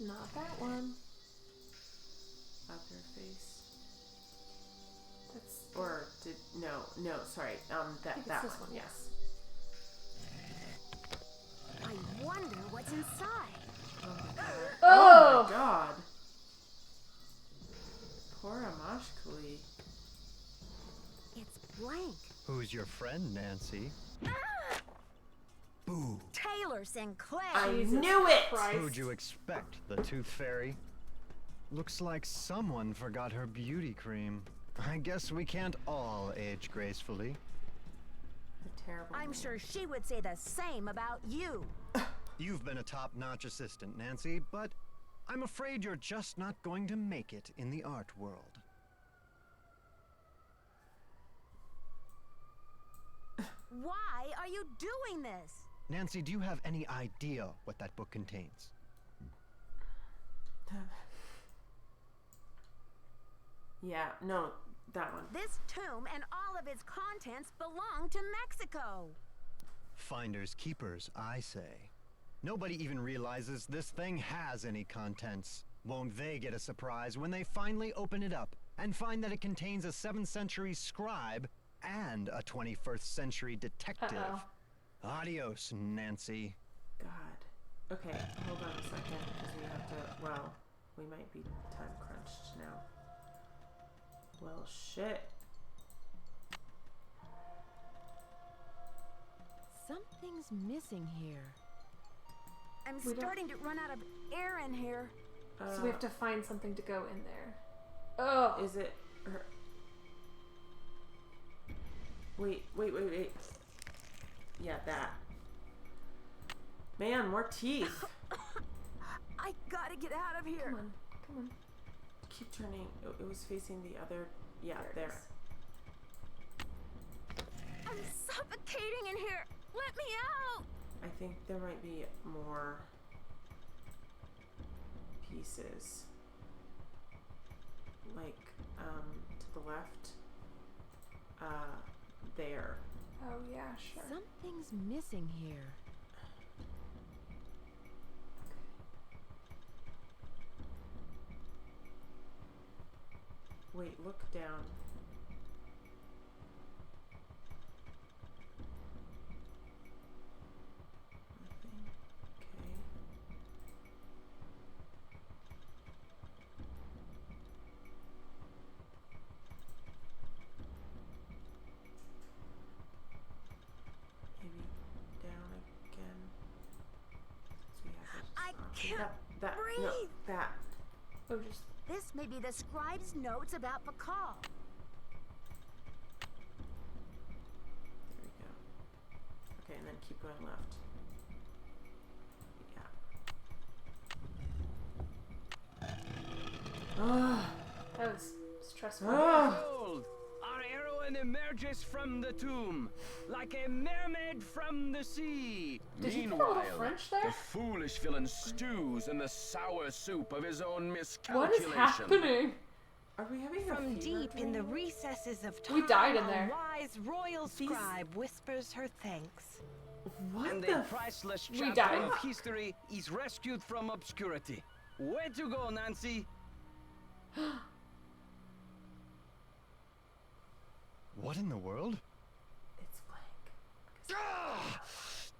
Not that one. Other face. That's... Or did... No, sorry. That it's one. this one, Yes. I wonder what's inside. Oh my god. Poor Amashkali. It's blank. Who's your friend, Nancy? Boo. Taylor Sinclair. I Jesus knew it! Christ. Who'd you expect? The Tooth Fairy? Looks like someone forgot her beauty cream. I guess we can't all age gracefully. The terrible. I'm man. sure she would say the same about you. You've been a top-notch assistant, Nancy, but I'm afraid you're just not going to make it in the art world. Why are you doing this? Nancy, do you have any idea what that book contains? Yeah, no, that one. This tomb and all of its contents belong to Mexico. Finders keepers, I say. Nobody even realizes this thing has any contents. Won't they get a surprise when they finally open it up and find that it contains a 7th century scribe and a 21st century detective? Adios, Nancy. God. Okay, hold on a second, because we have to, well, we might be time crunched now. Well, shit. Something's missing here. I'm starting to run out of air in here. So we have to find something to go in there. Oh. Is it her? Wait. Yeah, that. Man, more teeth. I gotta get out of here. Come on. Keep turning. It was facing the other. Yeah, there. I'm suffocating in here. Let me out. I think there might be more pieces. Like, to the left. There. Oh yeah, sure. Something's missing here. Wait, look down. Nothing. Okay. Maybe down again. So we have this, I can't that, breathe. No, that. Oh, just. This may be the scribe's notes about Pakal. There we go. Okay, and then keep going left. Yeah. That was stressful. Behold, our heroine emerges from the tomb, like a mermaid from the sea. Did you put a little French there? The foolish villain stews in the sour soup of his own miscalculation. What is happening? Are we having From a deep fever in the dream? recesses of time, We died in a there. wise royal scribe whispers her thanks. What And the a priceless We chapter died. of history is rescued from obscurity. Way to go, Nancy. What in the world? It's blank. Ah!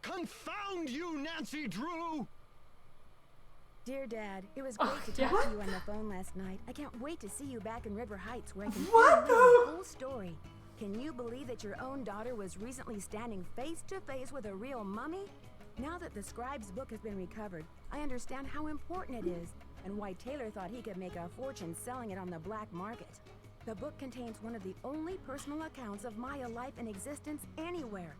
Confound you, Nancy Drew! Dear Dad, it was great to talk to you on the phone last night. I can't wait to see you back in River Heights where I can What hear the the- whole story. Can you believe that your own daughter was recently standing face to face with a real mummy? Now that the scribe's book has been recovered, I understand how important it is and why Taylor thought he could make a fortune selling it on the black market. The book contains one of the only personal accounts of Maya life in existence anywhere.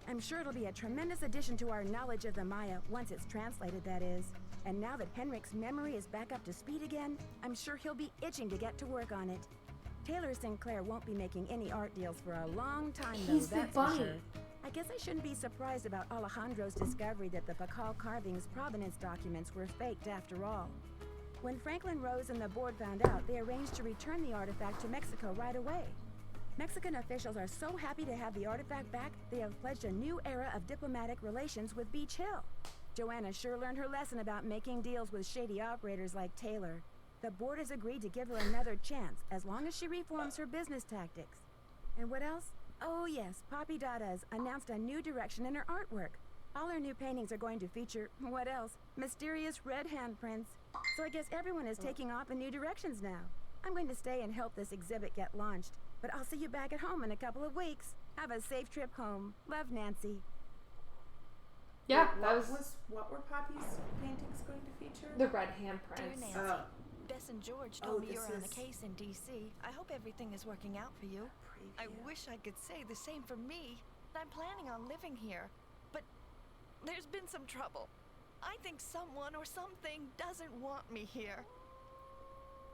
I'm sure it'll be a tremendous addition to our knowledge of the Maya once it's translated, that is. And now that Henrik's memory is back up to speed again, I'm sure he'll be itching to get to work on it. Taylor Sinclair won't be making any art deals for a long time, though, He's the that's for bunny. sure. I guess I shouldn't be surprised about Alejandro's discovery that the Pakal carvings provenance documents were faked after all. When Franklin Rose and the board found out, they arranged to return the artifact to Mexico right away. Mexican officials are so happy to have the artifact back, they have pledged a new era of diplomatic relations with Beach Hill. Joanna sure learned her lesson about making deals with shady operators like Taylor. The board has agreed to give her another chance, as long as she reforms her business tactics. And what else? Oh yes, Poppy Dada's announced a new direction in her artwork. All her new paintings are going to feature, what else? Mysterious red handprints. So I guess everyone is taking off in new directions now. I'm going to stay and help this exhibit get launched. But I'll see you back at home in a couple of weeks. Have a safe trip home. Love, Nancy. Yeah, Wait, that was what were Poppy's paintings going to feature? the red Dear handprints. Nancy, Bess and George Oh, told me this you're on a is- case in D.C. I hope everything is working out for you. I wish I could say the same for me. I'm planning on living here. But there's been some trouble. I think someone or something doesn't want me here.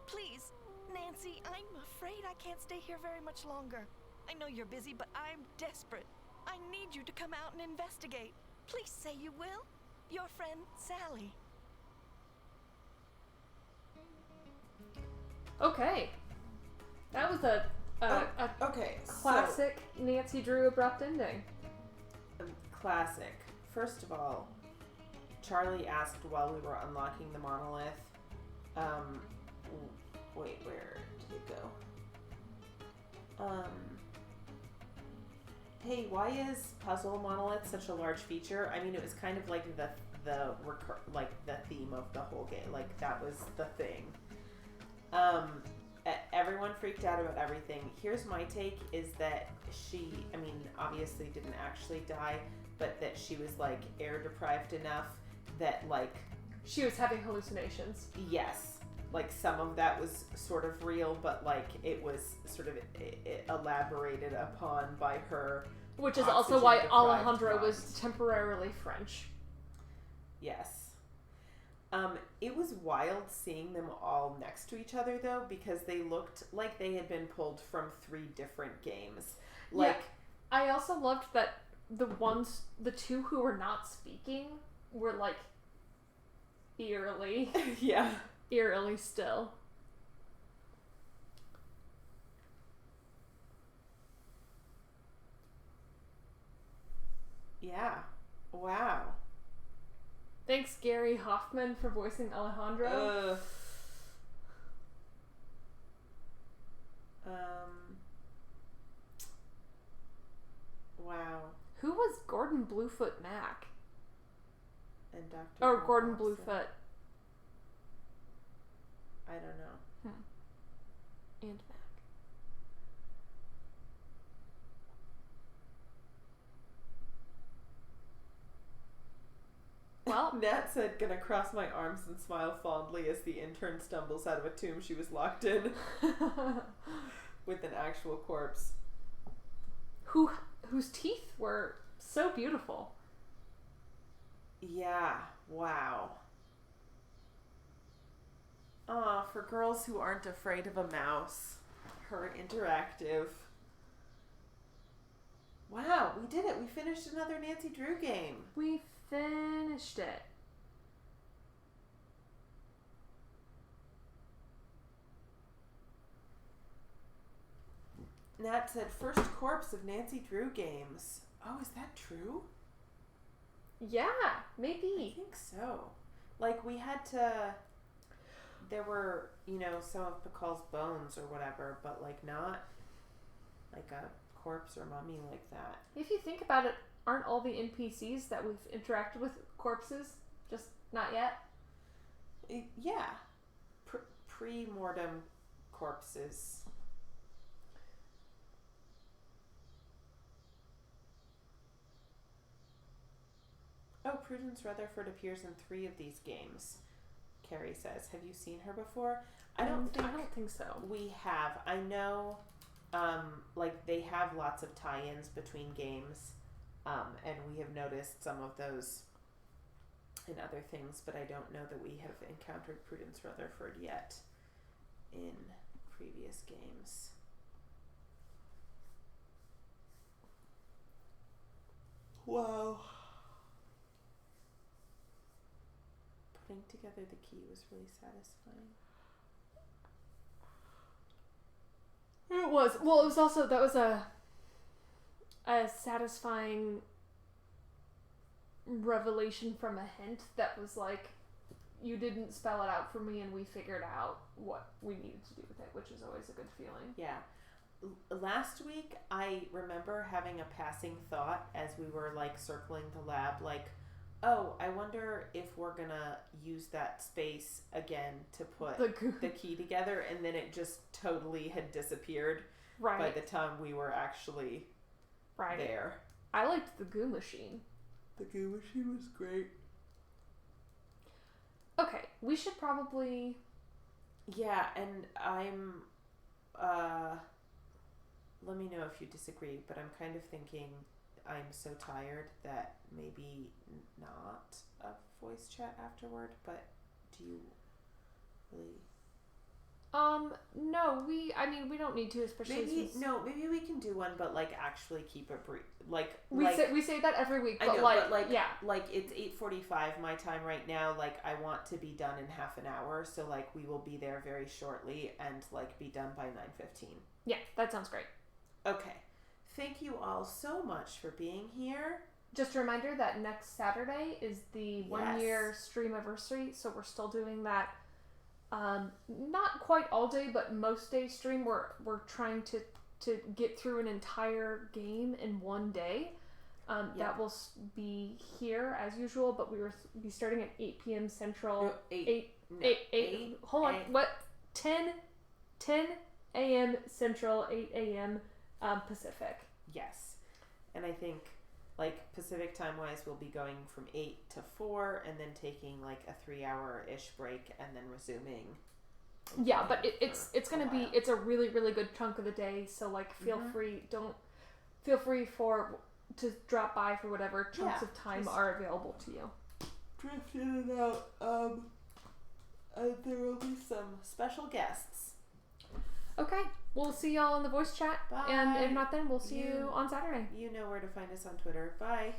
Please, Nancy, I'm afraid I can't stay here very much longer. I know you're busy, but I'm desperate. I need you to come out and investigate. Please say you will. Your friend, Sally. Okay. That was a Okay, classic Nancy Drew abrupt ending. Classic. First of all, Charlie asked while we were unlocking the monolith, wait, where did it go? Hey, why is puzzle monolith such a large feature? I mean, it was kind of like the theme of the whole game. Like, that was the thing. Everyone freaked out about everything. Here's my take, is that she, I mean, obviously didn't actually die, but that she was, like, air deprived enough that, like... She was having hallucinations. Yes. Like, some of that was sort of real, but, like, it was sort of elaborated upon by her. Which is also why Alejandro was temporarily French. Yes. It was wild seeing them all next to each other, though, because they looked like they had been pulled from 3 different games. Like, yeah. I also loved that the two who were not speaking were, like, eerily. Yeah. Eerily still. Yeah. Wow. Thanks, Gary Hoffman, for voicing Alejandro. Wow. Who was Gordon Bluefoot Mac? And Dr. Or Gordon Bluefoot. I don't know. And Mac. Well, Nat said, gonna cross my arms and smile fondly as the intern stumbles out of a tomb she was locked in with an actual corpse. Whose teeth were so beautiful. Yeah, wow. Aw, for girls who aren't afraid of a mouse. Her interactive. Wow, we did it. We finished another Nancy Drew game. We finished it. Nat said, first corpse of Nancy Drew games. Oh, is that true? Yeah, maybe. I think so. Like, we had to... There were, some of Pakal's bones or whatever, but, like, not like a corpse or mummy like that. If you think about it, aren't all the NPCs that we've interacted with corpses? Just not yet? Yeah. Pre-mortem corpses. Oh, Prudence Rutherford appears in 3 of these games, Carrie says. Have you seen her before? I don't think so. We have. I know, they have lots of tie-ins between games, and we have noticed some of those in other things, but I don't know that we have encountered Prudence Rutherford yet in previous games. Wow. Putting together the key was really satisfying. It was. Well, it was also, that was a satisfying revelation from a hint that was like, you didn't spell it out for me and we figured out what we needed to do with it, which is always a good feeling. Yeah. Last week, I remember having a passing thought as we were, circling the lab, oh, I wonder if we're gonna use that space again to put the key together, and then it just totally had disappeared by the time we were actually there. I liked the goo machine. The goo machine was great. Okay, we should probably... Yeah, and I'm... let me know if you disagree, but I'm kind of thinking I'm so tired that maybe not a voice chat afterward, but do you really... No, we don't need to, especially maybe we can do one, but like actually keep it brief. We say that every week, but like it's 8:45 my time right now. Like I want to be done in half an hour, so like we will be there very shortly and like be done by 9:15. Yeah, that sounds great. Okay. Thank you all so much for being here. Just a reminder that next Saturday is the 1 year stream anniversary, so we're still doing that. Not quite all day, but most day stream. We're trying to get through an entire game in one day. That will be here as usual, but we will be starting at 8 p.m. Central. No, 8. Hold on. What? 10 a.m. Central, 8 a.m. Pacific. Yes. And I think like Pacific time wise we'll be going from 8 to 4 and then taking like a 3-hour-ish break and then resuming. Yeah, but it's gonna be, it's a really, really good chunk of the day, so like feel free to drop by for whatever chunks of time are available to you. Drift in and out. There will be some special guests. Okay, we'll see y'all in the voice chat. Bye. And if not then, we'll see you on Saturday. You know where to find us on Twitter. Bye.